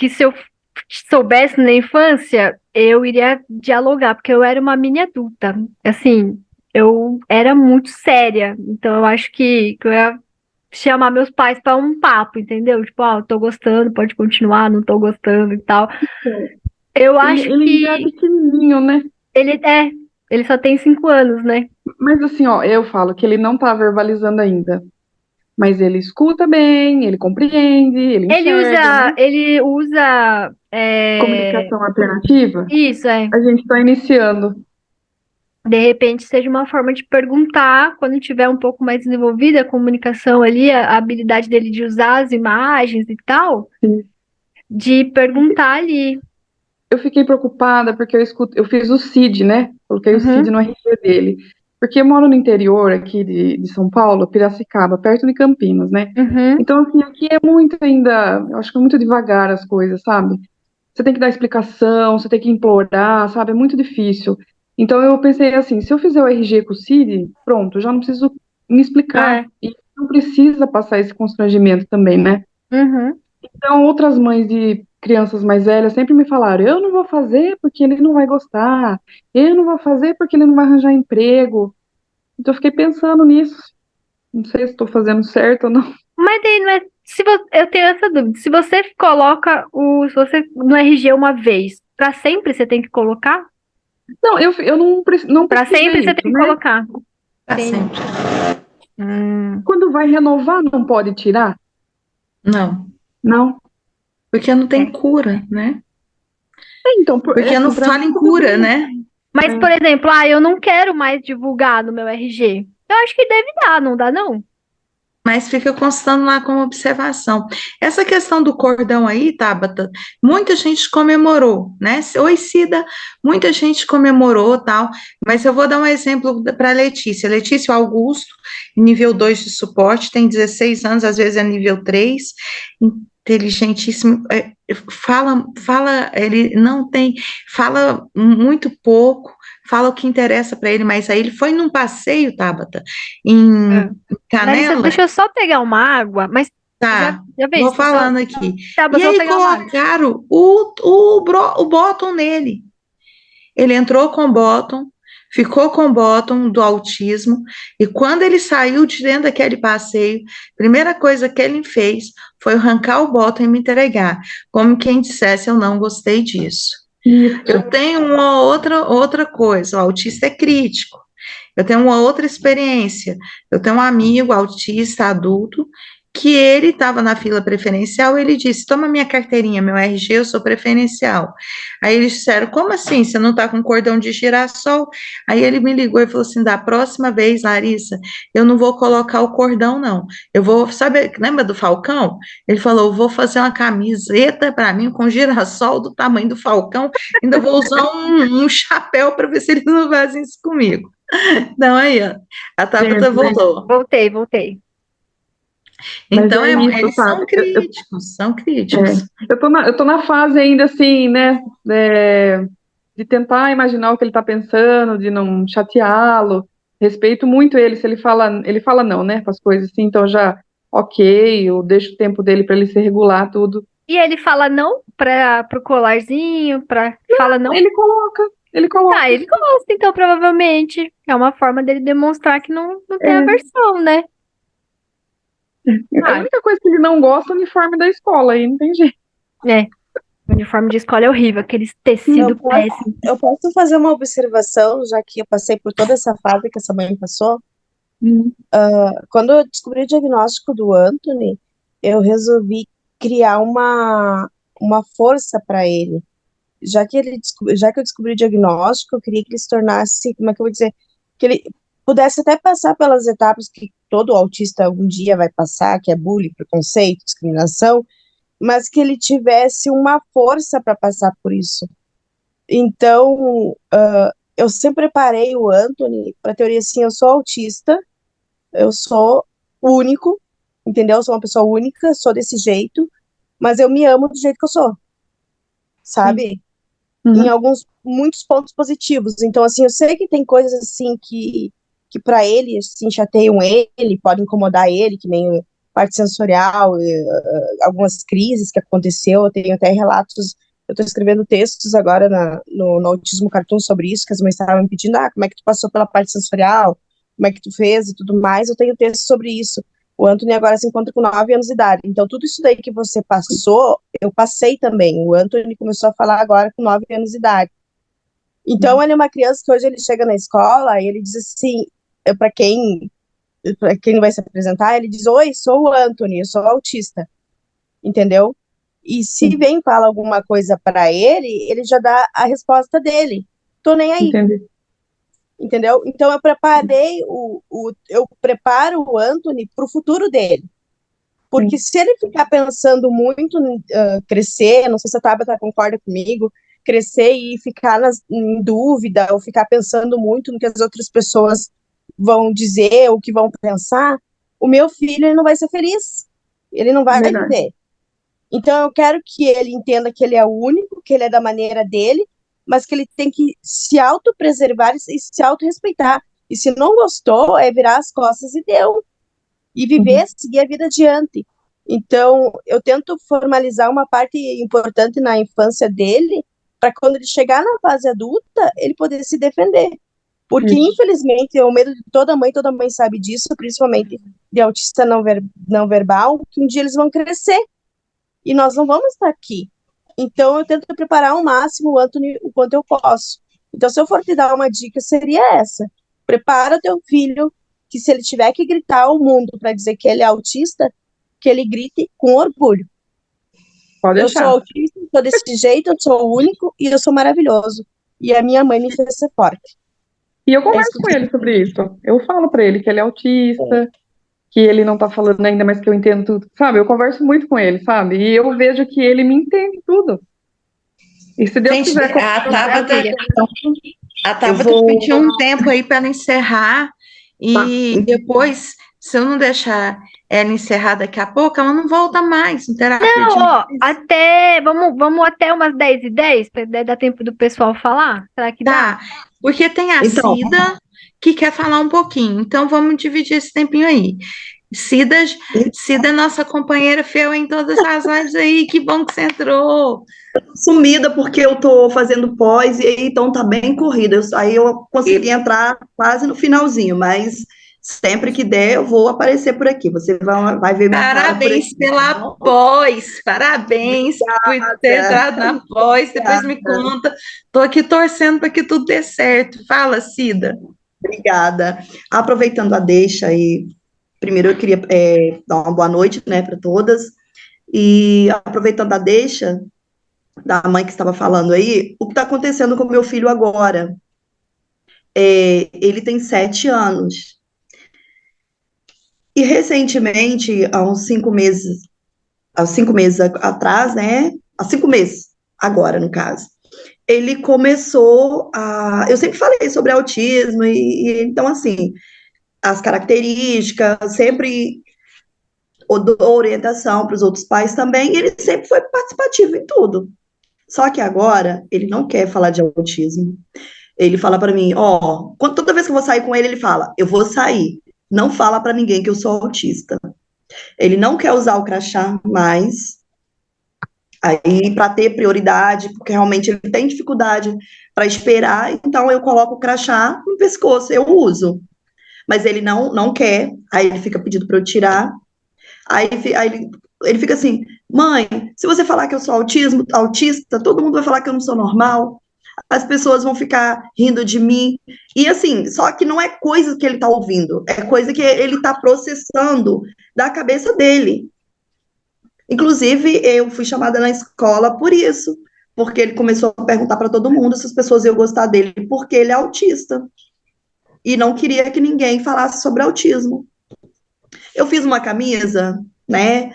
se eu soubesse na infância, eu iria dialogar, porque eu era uma mini adulta. Assim, eu era muito séria. Então eu acho que eu ia chamar meus pais para um papo, entendeu? Tipo, tô gostando, pode continuar, não tô gostando e tal. Eu Ele, acho ele ainda é que pequenininho, né? ele só tem 5 anos, né? Mas assim, ó, eu falo que ele não tá verbalizando ainda. Mas ele escuta bem, ele compreende, ele Ele enxerga, né? usa, ele usa, Comunicação alternativa, isso, a gente tá iniciando. de repente seja uma forma de perguntar quando tiver um pouco mais desenvolvida a comunicação ali, a habilidade dele de usar as imagens e tal, Sim. de perguntar ali. Eu fiquei preocupada porque eu fiz o CID, né? Coloquei o CID Uhum, no RG dele. Porque eu moro no interior aqui de São Paulo, Piracicaba, perto de Campinas, né? uhum, Então, assim, aqui é muito ainda, eu acho que é muito devagar as coisas, sabe? Você tem que dar explicação, você tem que implorar, sabe? É muito difícil. Então, eu pensei assim, se eu fizer o RG com o CID, pronto, eu já não preciso me explicar. é, E não precisa passar esse constrangimento também, né? uhum. Então, outras mães de crianças mais velhas sempre me falaram: eu não vou fazer porque ele não vai gostar, eu não vou fazer porque ele não vai arranjar emprego. Então, eu fiquei pensando nisso. Não sei se estou fazendo certo ou não. Mas daí não é, eu tenho essa dúvida, se você no RG uma vez, para sempre você tem que colocar? Não, eu não, não Para sempre pesquisei você tem isso, que né? colocar. para Entendi. sempre. Hum. Quando vai renovar, não pode tirar? Não, Não? porque não tem É. cura, né? Então, Porque não pra fala mim, em tudo cura, bem. né? Mas, por exemplo, eu não quero mais divulgar no meu RG. Eu acho que deve dar, não dá, não? Mas fica constando lá como observação. Essa questão do cordão aí, Tabata, muita gente comemorou, né? Oi, Cida, muita gente comemorou, tal, mas eu vou dar um exemplo para Letícia. Letícia Augusto, nível 2 de suporte, tem 16 anos, às vezes é nível 3, inteligentíssimo, ele não tem, fala muito pouco, fala o que interessa para ele, mas aí ele foi num passeio, Tabata, em É. Larissa, Canela. deixa eu só pegar uma água, mas Tá, já vou vejo, só, falando aqui. tá, E mas eu vou aí pegar uma água. colocaram o bottom nele. Ele entrou com o bottom, ficou com o bottom do autismo, e quando ele saiu de dentro daquele passeio, a primeira coisa que ele fez foi arrancar o bottom e me entregar, como quem dissesse, eu não gostei disso. Isso. Eu tenho uma outra coisa, o autista é crítico. Eu tenho uma outra experiência. Eu tenho um amigo autista adulto que ele estava na fila preferencial e ele disse: Toma minha carteirinha, meu RG, eu sou preferencial. Aí eles disseram: Como assim? Você não está com cordão de girassol? Aí ele me ligou e falou assim: Da próxima vez, Larissa, eu não vou colocar o cordão, não. Eu vou, sabe, lembra do Falcão? Ele falou: Eu vou fazer uma camiseta para mim com girassol do tamanho do Falcão, ainda vou usar um chapéu para ver se eles não fazem isso comigo. Não, aí, ó. A Tabata Gente, voltou. Voltei. mas Então, é isso, eles sabe? são críticos. Eu tô na fase ainda assim, né? De tentar imaginar o que ele tá pensando, de não chateá-lo. Respeito muito ele, se ele fala não, né? Com as coisas assim, então já, ok, eu deixo o tempo dele para ele se regular tudo. E ele fala não pro colarzinho, fala não? Ele Ah, coloca. ele gosta, então, provavelmente. É uma forma dele demonstrar que não tem É, aversão, né? a Ah, única coisa que ele não gosta é o uniforme da escola, aí não tem jeito. é. O uniforme de escola é horrível, aqueles Eu tecido posso, péssimo. eu posso fazer uma observação, já que eu passei por toda essa fase que essa mãe passou. Hum, Quando eu descobri o diagnóstico do Anthony, eu resolvi criar uma força para ele. Já que eu descobri o diagnóstico, eu queria que ele se tornasse, como é que eu vou dizer, que ele pudesse até passar pelas etapas que todo autista algum dia vai passar, que é bullying, preconceito, discriminação, mas que ele tivesse uma força para passar por isso. Então, eu sempre preparei o Anthony para a teoria assim, eu sou autista, eu sou único, entendeu? Eu sou uma pessoa única, sou desse jeito, mas eu me amo do jeito que eu sou, sim. sabe? Em Uhum. muitos pontos positivos. Então, assim, eu sei que tem coisas assim que para ele, assim, chateiam ele, podem incomodar ele, que nem parte sensorial, algumas crises que aconteceu, eu tenho até relatos, eu estou escrevendo textos agora no Autismo Cartoon sobre isso, que as mães estavam me pedindo, como é que tu passou pela parte sensorial, como é que tu fez e tudo mais, eu tenho texto sobre isso. O Anthony agora se encontra com 9 anos de idade. Então, tudo isso daí que você passou, eu passei também. O Anthony começou a falar agora com 9 anos de idade. Então, ele é uma criança que hoje ele chega na escola e ele diz assim, para quem vai se apresentar, ele diz, oi, sou o Anthony, eu sou autista, entendeu? E se vem fala alguma coisa para ele já dá a resposta dele. Tô nem aí, Entendi. entendeu? Então, eu preparo o Anthony para o futuro dele. Porque se ele ficar pensando muito em crescer, não sei se a Tabata concorda comigo, crescer e ficar em dúvida, ou ficar pensando muito no que as outras pessoas vão dizer, ou que vão pensar, o meu filho ele não vai ser feliz. Ele não vai Verdade. viver. Então eu quero que ele entenda que ele é único, que ele é da maneira dele, mas que ele tem que se autopreservar e se autorrespeitar. E se não gostou, é virar as costas e deu e viver, seguir a vida adiante. Então, eu tento formalizar uma parte importante na infância dele, para quando ele chegar na fase adulta, ele poder se defender. Porque, Isso. infelizmente, é o medo de toda mãe sabe disso, principalmente de autista não verbal, que um dia eles vão crescer e nós não vamos estar aqui. Então, eu tento preparar ao máximo o Anthony o quanto eu posso. Então, se eu for te dar uma dica, seria essa. Prepara teu filho, que se ele tiver que gritar ao mundo para dizer que ele é autista, que ele grite com orgulho. Pode Eu sou deixar. autista, sou desse jeito, eu sou o único e eu sou maravilhoso. E a minha mãe me fez ser forte. E eu É converso isso com ele sobre isso. Eu falo pra ele que ele é autista, que ele não tá falando ainda, mas que eu entendo tudo. Sabe, eu converso muito com ele, sabe? E eu vejo que ele me entende tudo. E se Deus Gente, quiser, a Tabata, Eu vou- pediu um tempo aí para ela encerrar e depois, se eu não deixar ela encerrar daqui a pouco, ela não volta mais no terapia de Ó, vamos até umas 10h10, para dar tempo do pessoal falar? Será que dá? Tá, porque tem a Então, Cida que quer falar um pouquinho, então vamos dividir esse tempinho aí. Cida, Cida é nossa companheira fiel em todas as lives aí, que bom que você entrou. Sumida porque eu tô fazendo pós e aí, então tá bem corrida. Aí eu consegui entrar quase no finalzinho, mas sempre que der eu vou aparecer por aqui. Você vai ver minha cara por Parabéns aqui. pela pós, parabéns por ter entrado na pós, depois me conta. Tô aqui torcendo para que tudo dê certo. Fala, Cida. Obrigada. Aproveitando a deixa aí, primeiro eu queria dar uma boa noite, né, para todas. E aproveitando a deixa da mãe que estava falando aí, o que está acontecendo com o meu filho agora? Ele tem 7 anos. E recentemente, há uns 5 meses atrás, né? Há 5 meses, agora, no caso, ele começou a. Eu sempre falei sobre autismo, e então, assim, as características, sempre dou orientação para os outros pais também, e ele sempre foi participativo em tudo. Só que agora, ele não quer falar de autismo. Ele fala para mim, toda vez que eu vou sair com ele, ele fala, eu vou sair. Não fala para ninguém que eu sou autista. Ele não quer usar o crachá mais, aí para ter prioridade, porque realmente ele tem dificuldade para esperar, então eu coloco o crachá no pescoço, eu uso. Mas ele não quer, aí ele fica pedindo para eu tirar, aí ele fica assim, mãe, se você falar que eu sou autista, todo mundo vai falar que eu não sou normal, as pessoas vão ficar rindo de mim. E assim, só que não é coisa que ele está ouvindo, é coisa que ele está processando da cabeça dele. Inclusive, eu fui chamada na escola por isso, porque ele começou a perguntar para todo mundo se as pessoas iam gostar dele, porque ele é autista. E não queria que ninguém falasse sobre autismo. Eu fiz uma camisa, né?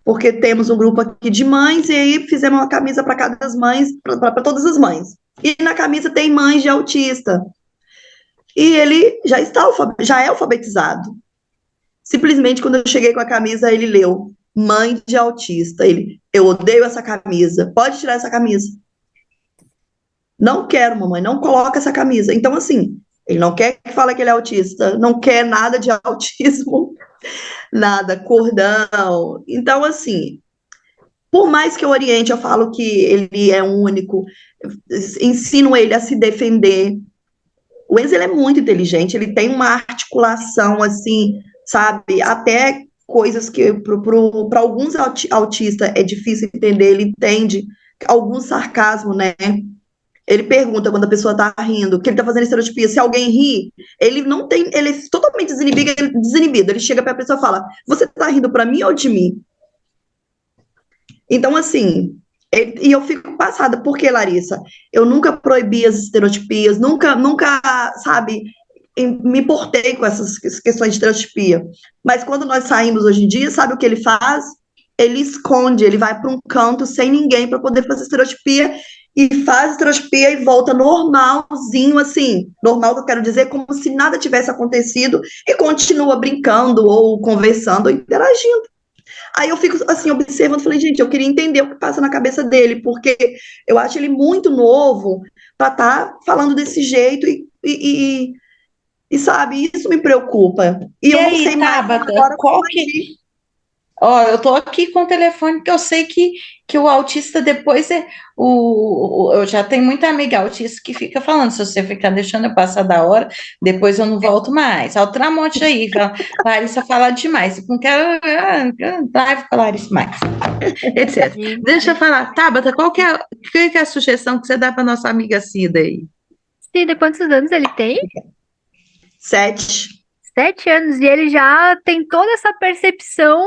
Porque temos um grupo aqui de mães, e aí fizemos uma camisa para cada das mães, para todas as mães. E na camisa tem mães de autista. E ele já é alfabetizado. Simplesmente, quando eu cheguei com a camisa, ele leu, mãe de autista. Eu odeio essa camisa, pode tirar essa camisa. Não quero, mamãe, não coloca essa camisa. Então, assim, ele não quer que fale que ele é autista, não quer nada de autismo, nada, cordão. Então, assim, por mais que eu oriente, eu falo que ele é único, ensino ele a se defender. O Enzo, ele é muito inteligente, ele tem uma articulação, assim, sabe, até coisas que para alguns autistas é difícil entender, ele entende algum sarcasmo, né? Ele pergunta quando a pessoa tá rindo, que ele tá fazendo estereotipia, se alguém ri, ele não tem, ele é totalmente desinibido, ele chega para a pessoa e fala, você tá rindo para mim ou de mim? Então, assim, e eu fico passada, porque, Larissa, eu nunca proibi as estereotipias, nunca, sabe, me importei com essas questões de estereotipia. Mas quando nós saímos hoje em dia, sabe o que ele faz? Ele esconde, ele vai para um canto sem ninguém para poder fazer estereotipia, e faz estereotipia e volta normalzinho, assim, normal que eu quero dizer, como se nada tivesse acontecido, e continua brincando, ou conversando, ou interagindo. Aí eu fico, assim, observando, falei, gente, eu queria entender o que passa na cabeça dele, porque eu acho ele muito novo para estar falando desse jeito, e sabe, isso me preocupa. E eu não sei mais Tabata, agora qual que... Ó, eu tô aqui com o telefone, porque eu sei que o autista depois eu já tenho muita amiga autista que fica falando, se você ficar deixando eu passar da hora, depois eu não volto mais. Olha o Tramonte aí, Larissa fala demais, não quero live com a Larissa mais, etc. Deixa eu falar, Tabata, qual que é a sugestão que você dá para nossa amiga Cida aí? Cida, quantos anos ele tem? 7. 7 anos, e ele já tem toda essa percepção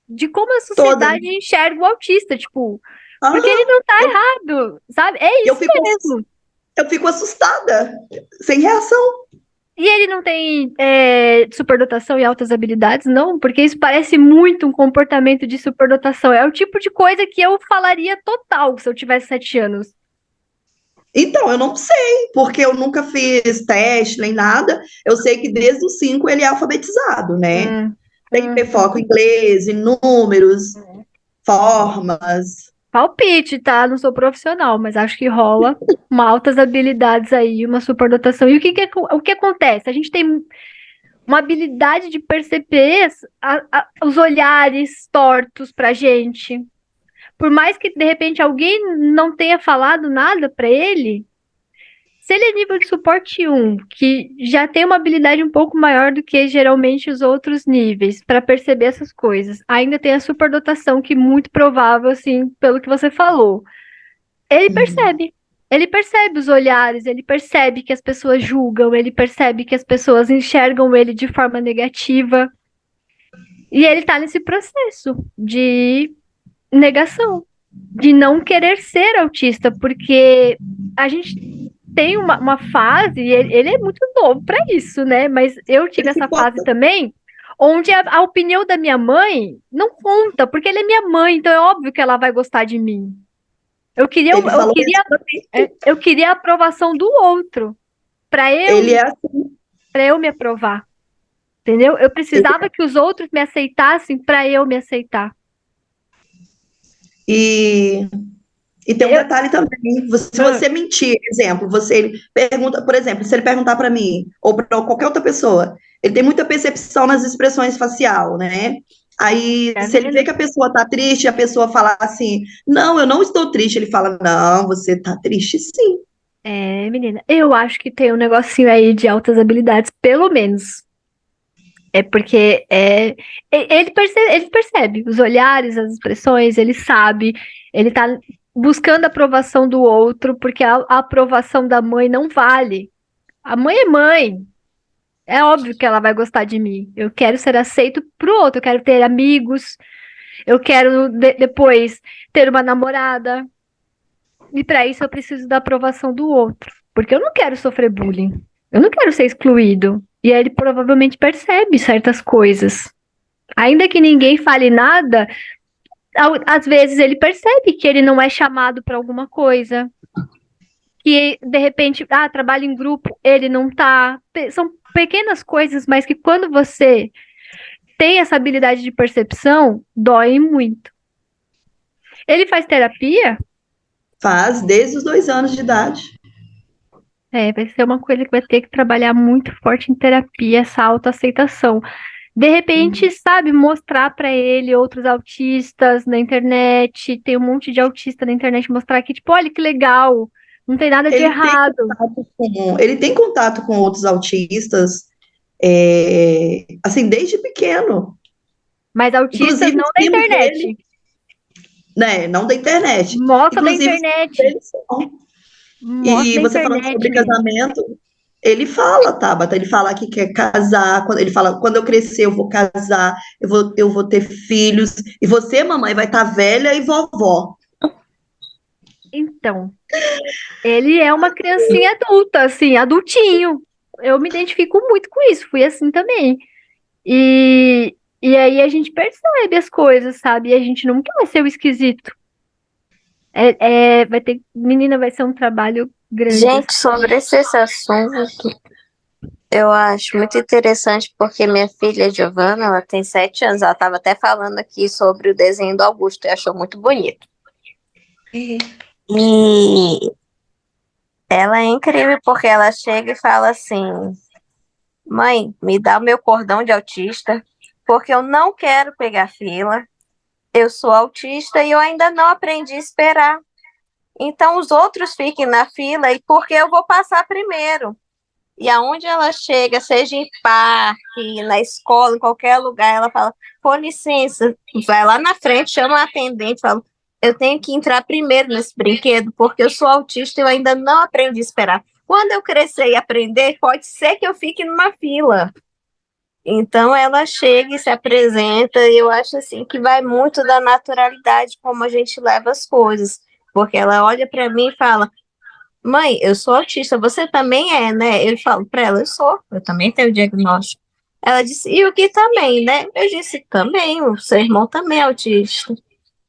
de como a Toda. sociedade enxerga o autista, tipo, porque Aham. ele não tá errado, sabe? É Eu isso fico, mesmo. eu fico assustada, sem reação. E ele não tem superdotação e altas habilidades, não, porque isso parece muito um comportamento de superdotação. É o tipo de coisa que eu falaria total se eu tivesse 7 anos. Então, eu não sei, porque eu nunca fiz teste nem nada. Eu sei que desde os 5 ele é alfabetizado, né? Tem que ter foco em inglês, em números, formas. Palpite, tá? Não sou profissional, mas acho que rola uma altas habilidades aí, uma superdotação. E o que acontece? A gente tem uma habilidade de perceber os olhares tortos pra gente. Por mais que de repente alguém não tenha falado nada pra ele, se ele é nível de suporte 1, que já tem uma habilidade um pouco maior do que geralmente os outros níveis para perceber essas coisas, ainda tem a superdotação, que é muito provável, assim, pelo que você falou. Ele percebe. Ele percebe os olhares, ele percebe que as pessoas julgam, ele percebe que as pessoas enxergam ele de forma negativa. E ele tá nesse processo de negação, de não querer ser autista, porque a gente tem uma fase, e ele é muito novo para isso, né? Mas eu tive essa fase também, onde a opinião da minha mãe não conta, porque ele é minha mãe, então é óbvio que ela vai gostar de mim. Eu queria, Ele falou isso. eu queria a aprovação do outro, para Ele é assim. eu me aprovar, entendeu? Eu precisava que os outros me aceitassem para eu me aceitar. E tem um detalhe também, se você mentir, exemplo, ele pergunta, por exemplo, se ele perguntar para mim ou para qualquer outra pessoa, ele tem muita percepção nas expressões facial, né? Aí, se ele vê que a pessoa tá triste, a pessoa fala assim, não, eu não estou triste, ele fala, não, você tá triste sim. É, menina, eu acho que tem um negocinho aí de altas habilidades, pelo menos. É porque ele percebe os olhares, as expressões, ele sabe, ele tá buscando a aprovação do outro, porque a aprovação da mãe não vale. A mãe é mãe. É óbvio que ela vai gostar de mim. Eu quero ser aceito pro outro, eu quero ter amigos, eu quero depois ter uma namorada. E para isso eu preciso da aprovação do outro, porque eu não quero sofrer bullying. Eu não quero ser excluído. E aí ele provavelmente percebe certas coisas. Ainda que ninguém fale nada, às vezes ele percebe que ele não é chamado para alguma coisa. Que de repente, trabalho em grupo, ele não tá. São pequenas coisas, mas que quando você tem essa habilidade de percepção, dói muito. Ele faz terapia? Faz desde os 2 anos de idade. Vai ser uma coisa que vai ter que trabalhar muito forte em terapia, essa autoaceitação. De repente, sabe, mostrar para ele outros autistas na internet, tem um monte de autista na internet, mostrar que, tipo, olha que legal, não tem nada de errado. Ele tem contato com outros autistas, assim, desde pequeno. Mas autistas Inclusive, não da internet. Né, não da internet. Mostra da Inclusive, internet. E você falando sobre casamento, ele fala, Tabata, ele fala que quer casar, ele fala, quando eu crescer eu vou casar, eu vou ter filhos, e você, mamãe, vai estar velha e vovó. Então, ele é uma criancinha adulta, assim, adultinho. Eu me identifico muito com isso, fui assim também. E aí a gente percebe as coisas, sabe? E a gente nunca vai ser o esquisito. Menina, vai ser um trabalho grande. Gente, sobre esse assunto, eu acho muito interessante, porque minha filha Giovana, ela tem 7 anos, ela estava até falando aqui sobre o desenho do Augusto, e achou muito bonito. E ela é incrível, porque ela chega e fala assim, mãe, me dá o meu cordão de autista, porque eu não quero pegar fila, eu sou autista e eu ainda não aprendi a esperar. Então os outros fiquem na fila e porque eu vou passar primeiro. E aonde ela chega, seja em parque, na escola, em qualquer lugar, ela fala, com licença, vai lá na frente, chama a atendente, fala, eu tenho que entrar primeiro nesse brinquedo, porque eu sou autista e eu ainda não aprendi a esperar. Quando eu crescer e aprender, pode ser que eu fique numa fila. Então ela chega e se apresenta, e eu acho assim que vai muito da naturalidade como a gente leva as coisas, porque ela olha para mim e fala: "Mãe, eu sou autista, você também é, né?" Eu falo para ela: eu também tenho diagnóstico. Ela disse: "E o que também, né?" Eu disse: "Também, o seu irmão também é autista."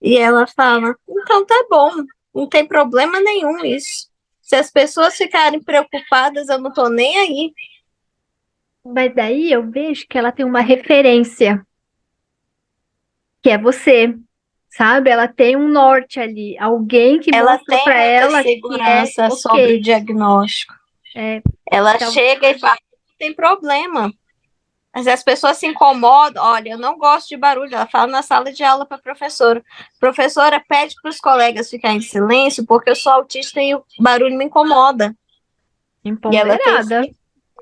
E ela fala: "Então tá bom, não tem problema nenhum isso. Se as pessoas ficarem preocupadas, eu não tô nem aí." Mas daí eu vejo que ela tem uma referência, que é você, sabe? Ela tem um norte ali, alguém que Ela mostrou tem pra muita ela que é segurança sobre o ok. diagnóstico. É, Ela então, chega e fala: "Não tem problema." Mas as pessoas se incomodam. Olha, eu não gosto de barulho. Ela fala na sala de aula para a professora. Professora, pede para os colegas ficarem em silêncio, porque eu sou autista e o barulho me incomoda. E ela tem empoderada.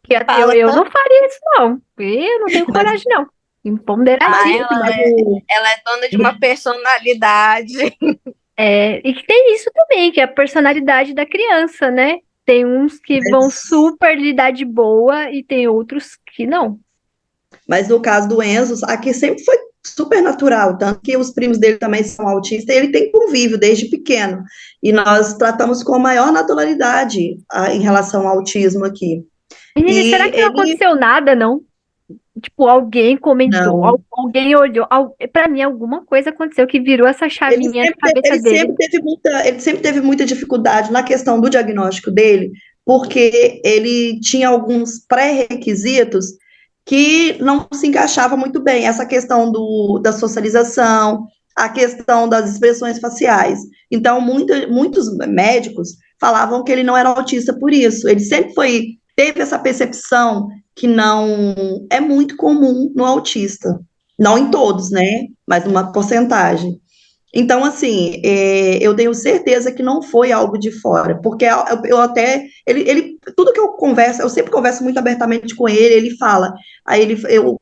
Que fala eu não tanto. faria isso, não. Eu não tenho Mas, coragem, não. Ah, mas, Empoderadíssima. mas o, ela é dona de uma personalidade. É, e que tem isso também, que é a personalidade da criança, né? Tem uns que vão mas, super lidar de boa e tem outros que não. mas no caso do Enzo, aqui sempre foi super natural, tanto que os primos dele também são autistas, e ele tem convívio desde pequeno. E nós tratamos com a maior naturalidade em relação ao autismo aqui. Menina, será E que não ele, aconteceu nada, não? Tipo, alguém comentou, não, alguém olhou, pra mim alguma coisa aconteceu que virou essa chavinha na cabeça dele. ele sempre teve muita dificuldade na questão do diagnóstico dele, porque ele tinha alguns pré-requisitos que não se encaixava muito bem. Essa questão da socialização, a questão das expressões faciais. Então, muitos médicos falavam que ele não era autista por isso. Ele sempre teve essa percepção que não é muito comum no autista. Não em todos, né? Mas numa porcentagem. Então, assim, eu tenho certeza que não foi algo de fora, porque eu até, tudo que eu converso, eu sempre converso muito abertamente com ele fala, eu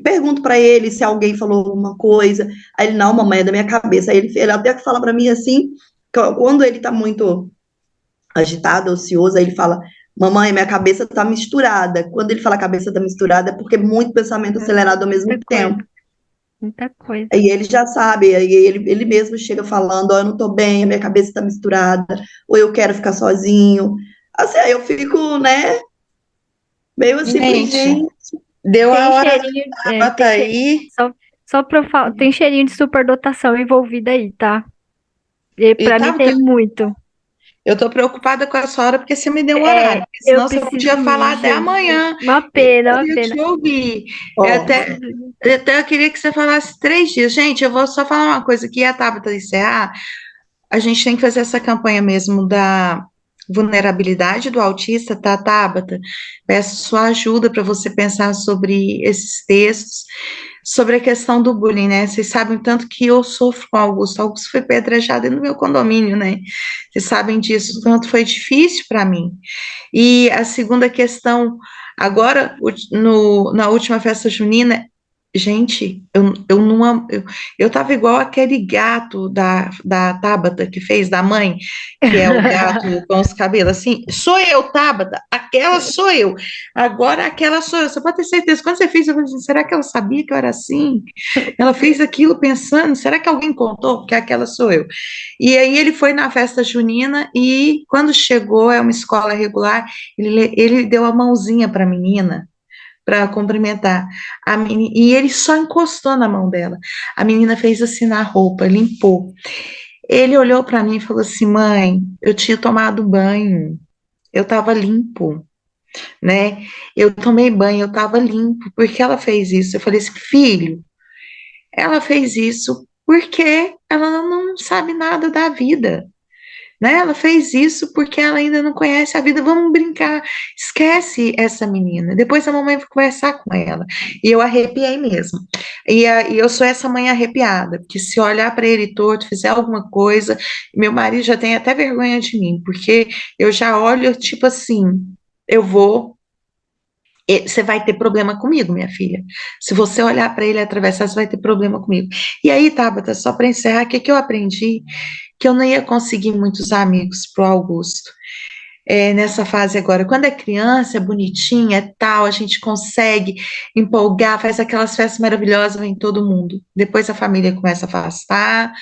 pergunto para ele se alguém falou alguma coisa, aí ele, não, mamãe, é da minha cabeça, aí ele até fala para mim assim, quando ele está muito agitado, ansioso, aí ele fala, mamãe, minha cabeça está misturada, quando ele fala cabeça está misturada, é porque é muito pensamento acelerado ao mesmo Muita tempo. coisa, muita coisa. Aí ele já sabe, aí ele mesmo chega falando, ó, eu não tô bem, a minha cabeça tá misturada, ou eu quero ficar sozinho. Assim, aí eu fico, né, meio assim, falei, Gente, gente, deu a Tem hora da cheirinho, Tabata aí. só, só pra eu falar, tem cheirinho de superdotação envolvida aí, tá? E E pra mim Tabata, tem muito. eu tô preocupada com a sua hora porque você me deu um É, horário, porque eu senão você podia preciso falar ir, até gente. amanhã Uma e eu pena, uma podia pena. te ouvir. Eu ó, até, Preciso ir. eu queria que você falasse 3 dias. Gente, eu vou só falar uma coisa aqui, a Tabata encerrar. A gente tem que fazer essa campanha mesmo da vulnerabilidade do autista, tá, Tabata? Peço sua ajuda para você pensar sobre esses textos, sobre a questão do bullying, né? Vocês sabem tanto que eu sofro com o Augusto. O Augusto foi pedrejado no meu condomínio, né? Vocês sabem disso, tanto foi difícil para mim. E a segunda questão, agora, na última festa junina, gente, eu não eu tava igual aquele gato da Tabata que fez, da mãe, que é o gato com os cabelos, assim, sou eu, Tabata, aquela sou eu, agora aquela sou eu, você pode ter certeza, quando você fez, eu falei assim, será que ela sabia que eu era assim? Ela fez aquilo pensando, será que alguém contou? Porque aquela sou eu. E aí ele foi na festa junina e quando chegou, é uma escola regular, ele deu a mãozinha para a menina, para cumprimentar a menina, e ele só encostou na mão dela. A menina fez assim na roupa, limpou. Ele olhou para mim e falou assim: mãe, eu tinha tomado banho, eu estava limpo, né? Eu tomei banho, eu estava limpo. Por que ela fez isso? Eu falei assim: filho, ela fez isso porque ela não sabe nada da vida. Né? Ela fez isso porque ela ainda não conhece a vida. Vamos brincar. Esquece essa menina. Depois a mamãe vai conversar com ela. E eu arrepiei mesmo. E eu sou essa mãe arrepiada, porque se eu olhar para ele torto, fizer alguma coisa, meu marido já tem até vergonha de mim, porque eu já olho tipo assim, eu vou. Você vai ter problema comigo, minha filha. Se você olhar para ele e atravessar, você vai ter problema comigo. E aí, Tabata, só para encerrar, o que eu aprendi? Que eu não ia conseguir muitos amigos pro Augusto. nessa fase agora. Quando é criança, é bonitinha, é tal, a gente consegue empolgar, faz aquelas festas maravilhosas, vem todo mundo. Depois a família começa a afastar,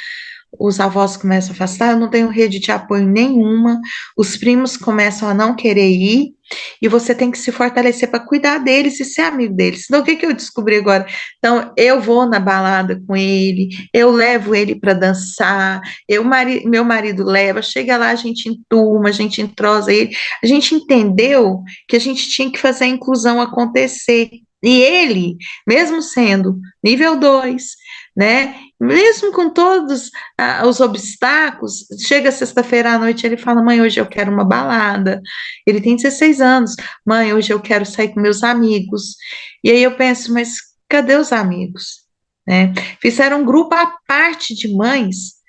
os avós começam a afastar, eu não tenho rede de apoio nenhuma, os primos começam a não querer ir, e você tem que se fortalecer para cuidar deles e ser amigo deles. Então, o que que eu descobri agora? Então, eu vou na balada com ele, eu levo ele para dançar, meu marido leva, chega lá, a gente enturma, a gente entrosa ele, a gente entendeu que a gente tinha que fazer a inclusão acontecer. E ele, mesmo sendo nível 2, né? Mesmo com todos os obstáculos, chega sexta-feira à noite, ele fala: mãe, hoje eu quero uma balada. Ele tem 16 anos, mãe, hoje eu quero sair com meus amigos. E aí eu penso, mas cadê os amigos? Né? Fizeram um grupo à parte de mães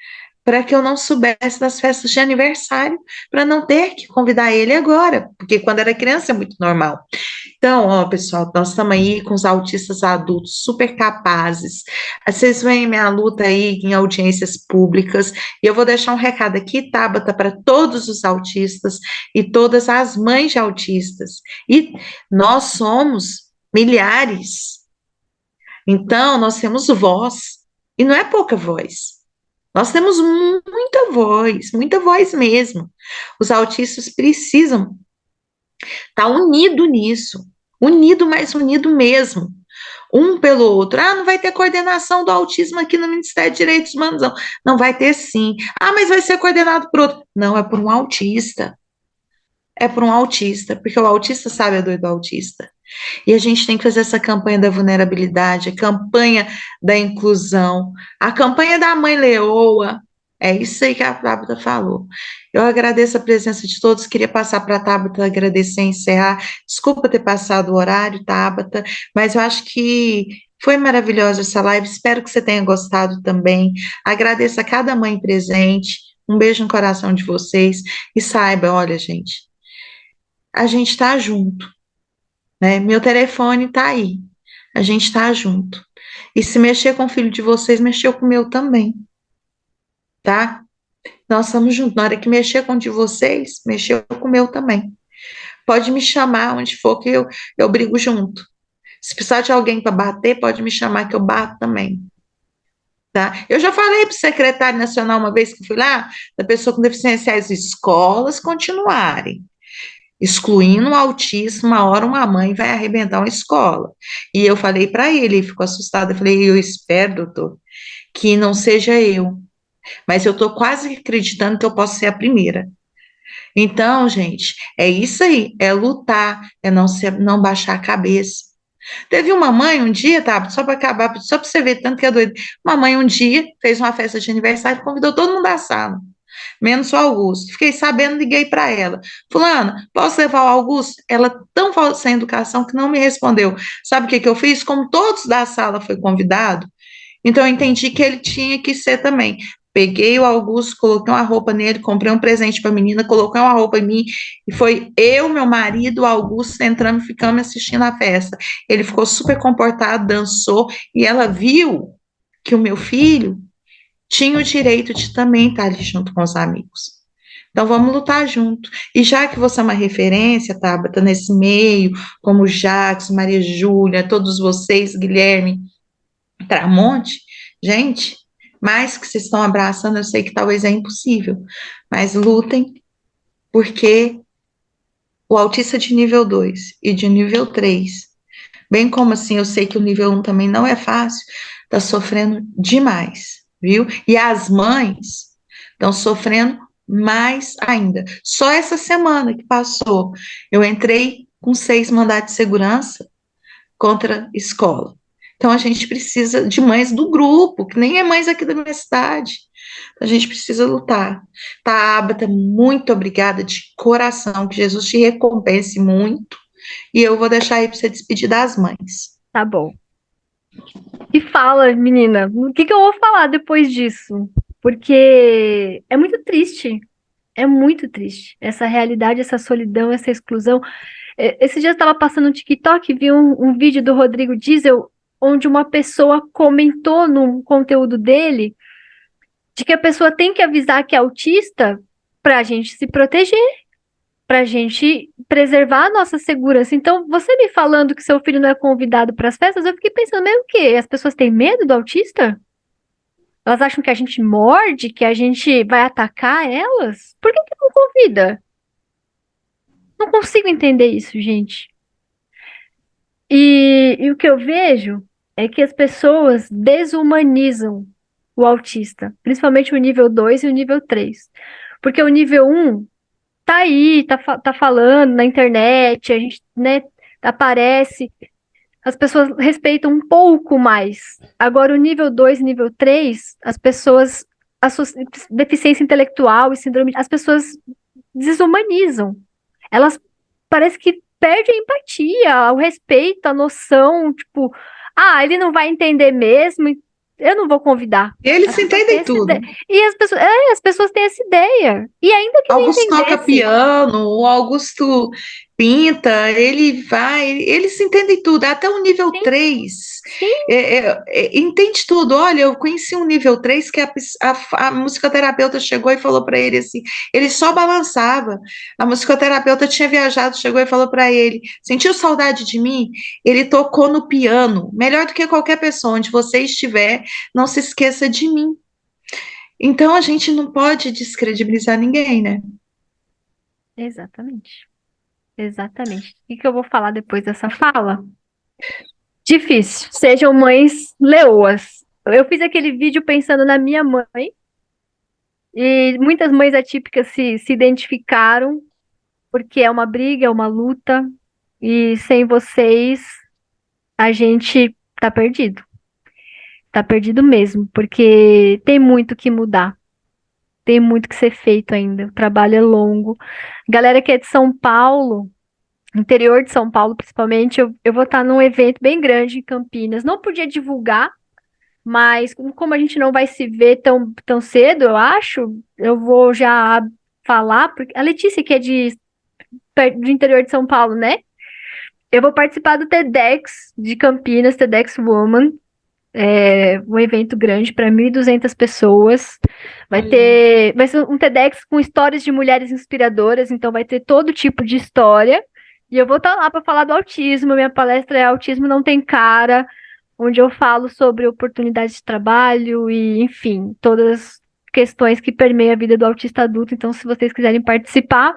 para que eu não soubesse das festas de aniversário, para não ter que convidar ele agora, porque quando era criança é muito normal. Então, ó, pessoal, nós estamos aí com os autistas adultos super capazes. Vocês veem minha luta aí em audiências públicas, e eu vou deixar um recado aqui, Tabata, para todos os autistas e todas as mães de autistas. E nós somos milhares. Então, nós temos voz, e não é pouca voz. Nós temos muita voz mesmo. Os autistas precisam estar unidos nisso, unido, mas unido mesmo, um pelo outro. Ah, não vai ter coordenação do autismo aqui no Ministério de Direitos Humanos, não. Não vai ter sim. Ah, mas vai ser coordenado por outro. Não, é por um autista. É por um autista, porque o autista sabe a dor do autista. E a gente tem que fazer essa campanha da vulnerabilidade, a campanha da inclusão, a campanha da Mãe Leoa. É isso aí que a Tabata falou. Eu agradeço a presença de todos, queria passar para a Tabata agradecer e encerrar. Desculpa ter passado o horário, Tabata, mas eu acho que foi maravilhosa essa live, espero que você tenha gostado também. Agradeço a cada mãe presente, um beijo no coração de vocês, e saiba, olha, gente, a gente está junto, né? Meu telefone está aí, a gente está junto. E se mexer com o filho de vocês, mexeu com o meu também, tá? Nós estamos juntos. Na hora que mexer com o de vocês, mexeu com o meu também. Pode me chamar onde for que eu brigo junto. Se precisar de alguém para bater, pode me chamar que eu bato também. Tá? Eu já falei para o secretário nacional uma vez que fui lá, da pessoa com deficiência, as escolas continuarem excluindo o autismo, uma hora uma mãe vai arrebentar uma escola. E eu falei para ele ficou assustado. Eu falei: eu espero, doutor, que não seja eu, mas eu estou quase acreditando que eu posso ser a primeira. Então, gente, é isso aí, é lutar, é não baixar a cabeça. Teve uma mãe um dia, tá, só para acabar, só para você ver tanto que é doido, uma mãe um dia fez uma festa de aniversário, convidou todo mundo da sala, menos o Augusto. Fiquei sabendo, liguei para ela. Fulana, posso levar o Augusto? Ela tão sem educação que não me respondeu. Sabe o que que eu fiz? Como todos da sala foi convidado, então eu entendi que ele tinha que ser também. Peguei o Augusto, coloquei uma roupa nele, comprei um presente para a menina, coloquei uma roupa em mim, e foi eu, meu marido, o Augusto, entrando e ficamos assistindo a festa. Ele ficou super comportado, dançou, e ela viu que o meu filho tinha o direito de também estar ali junto com os amigos. Então vamos lutar junto. E já que você é uma referência, Tabata, nesse meio, como o Jackson, Maria Júlia, todos vocês, Guilherme, Tramonte, gente, mais que vocês estão abraçando, eu sei que talvez é impossível, mas lutem, porque o autista de nível 2 e de nível 3, bem como assim, eu sei que o nível 1 também não é fácil, está sofrendo demais, viu? E as mães estão sofrendo mais ainda. Só essa semana que passou, eu entrei com 6 mandados de segurança contra escola. Então, a gente precisa de mães do grupo, que nem é mães aqui da minha cidade. A gente precisa lutar. Tabata, muito obrigada de coração, que Jesus te recompense muito. E eu vou deixar aí para você despedir das mães. Tá bom. E fala, menina, o que eu vou falar depois disso? Porque é muito triste. É muito triste. Essa realidade, essa solidão, essa exclusão. Esse dia eu estava passando no TikTok, vi um vídeo do Rodrigo Diesel, onde uma pessoa comentou no conteúdo dele de que a pessoa tem que avisar que é autista para a gente se proteger, pra gente preservar a nossa segurança. Então, você me falando que seu filho não é convidado para as festas, eu fiquei pensando, meio o quê? As pessoas têm medo do autista? Elas acham que a gente morde, que a gente vai atacar elas? Por que não convida? Não consigo entender isso, gente. E o que eu vejo é que as pessoas desumanizam o autista, principalmente o nível 2 e o nível 3. Porque o nível 1 tá aí, tá falando na internet, a gente, né, aparece, as pessoas respeitam um pouco mais. Agora, o nível 2 e nível 3, as pessoas, a sua deficiência intelectual e síndrome, as pessoas desumanizam. Elas parece que perdem a empatia, o respeito, a noção, tipo, ele não vai entender mesmo, eu não vou convidar. Eles entendem tudo. E as pessoas têm essa ideia. E ainda que Augusto não toca piano, o Augusto pinta, eles entendem tudo, até o nível 3. Entende tudo. Olha, eu conheci um nível 3 que a musicoterapeuta chegou e falou para ele assim, ele só balançava. A musicoterapeuta tinha viajado, chegou e falou para ele, sentiu saudade de mim? Ele tocou no piano, melhor do que qualquer pessoa, onde você estiver, não se esqueça de mim. Então a gente não pode descredibilizar ninguém, né? Exatamente. Exatamente. O que eu vou falar depois dessa fala? Difícil. Sejam mães leoas. Eu fiz aquele vídeo pensando na minha mãe e muitas mães atípicas se identificaram porque é uma briga, é uma luta e sem vocês a gente tá perdido. Tá perdido mesmo, porque tem muito que mudar. Tem muito que ser feito ainda. O trabalho é longo. Galera que é de São Paulo, interior de São Paulo principalmente, eu vou estar num evento bem grande em Campinas. Não podia divulgar, mas como a gente não vai se ver tão cedo, eu acho, eu vou já falar, porque a Letícia, que é do interior de São Paulo, né? Eu vou participar do TEDx de Campinas, TEDx Woman. É um evento grande para 1.200 pessoas. Vai ser um TEDx com histórias de mulheres inspiradoras, então vai ter todo tipo de história. E eu vou estar lá para falar do autismo. Minha palestra é Autismo Não Tem Cara, onde eu falo sobre oportunidades de trabalho e, enfim, todas as questões que permeiam a vida do autista adulto. Então, se vocês quiserem participar,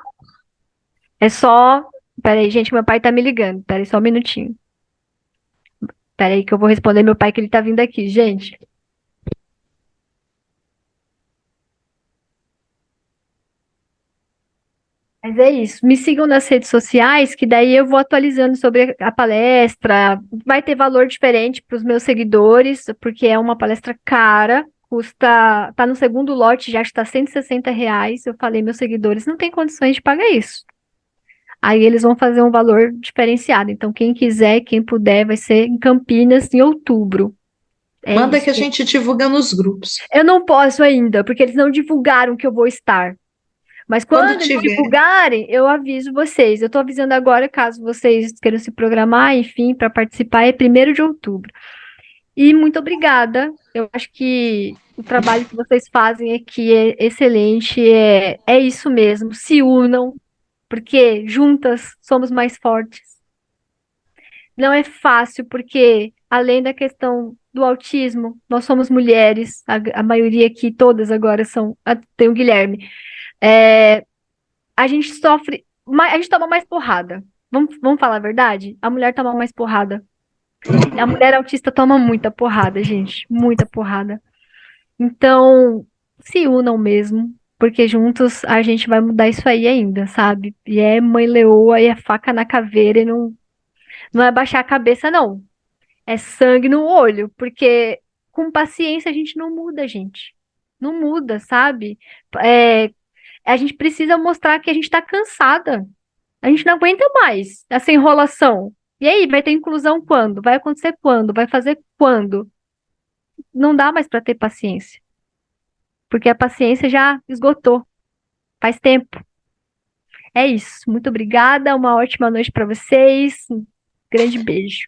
é só. Peraí, gente, meu pai tá me ligando. Peraí, só um minutinho. Peraí que eu vou responder meu pai que ele tá vindo aqui, gente. Mas é isso. Me sigam nas redes sociais, que daí eu vou atualizando sobre a palestra. Vai ter valor diferente para os meus seguidores, porque é uma palestra cara. Tá no segundo lote, já está R$ 160. Eu falei, meus seguidores não têm condições de pagar isso. Aí eles vão fazer um valor diferenciado. Então, quem quiser, quem puder, vai ser em Campinas em outubro. Manda que a gente divulga nos grupos. Eu não posso ainda, porque eles não divulgaram que eu vou estar. Mas quando eles divulgarem, eu aviso vocês. Eu tô avisando agora, caso vocês queiram se programar, enfim, para participar, é 1º de outubro. E muito obrigada. Eu acho que o trabalho que vocês fazem aqui é excelente. É isso mesmo. Se unam, porque juntas somos mais fortes. Não é fácil, porque além da questão do autismo, nós somos mulheres, a maioria aqui, todas agora são. Tem o Guilherme. A gente sofre, a gente toma mais porrada. Vamos falar a verdade? A mulher toma mais porrada. A mulher autista toma muita porrada, gente. Muita porrada. Então, se unam mesmo, porque juntos a gente vai mudar isso aí ainda, sabe? E é mãe leoa, e é faca na caveira, e não é baixar a cabeça, não. É sangue no olho, porque com paciência a gente não muda, gente. Não muda, sabe? A gente precisa mostrar que a gente tá cansada. A gente não aguenta mais essa enrolação. E aí, vai ter inclusão quando? Vai acontecer quando? Vai fazer quando? Não dá mais para ter paciência. Porque a paciência já esgotou. Faz tempo. É isso. Muito obrigada. Uma ótima noite para vocês. Um grande beijo.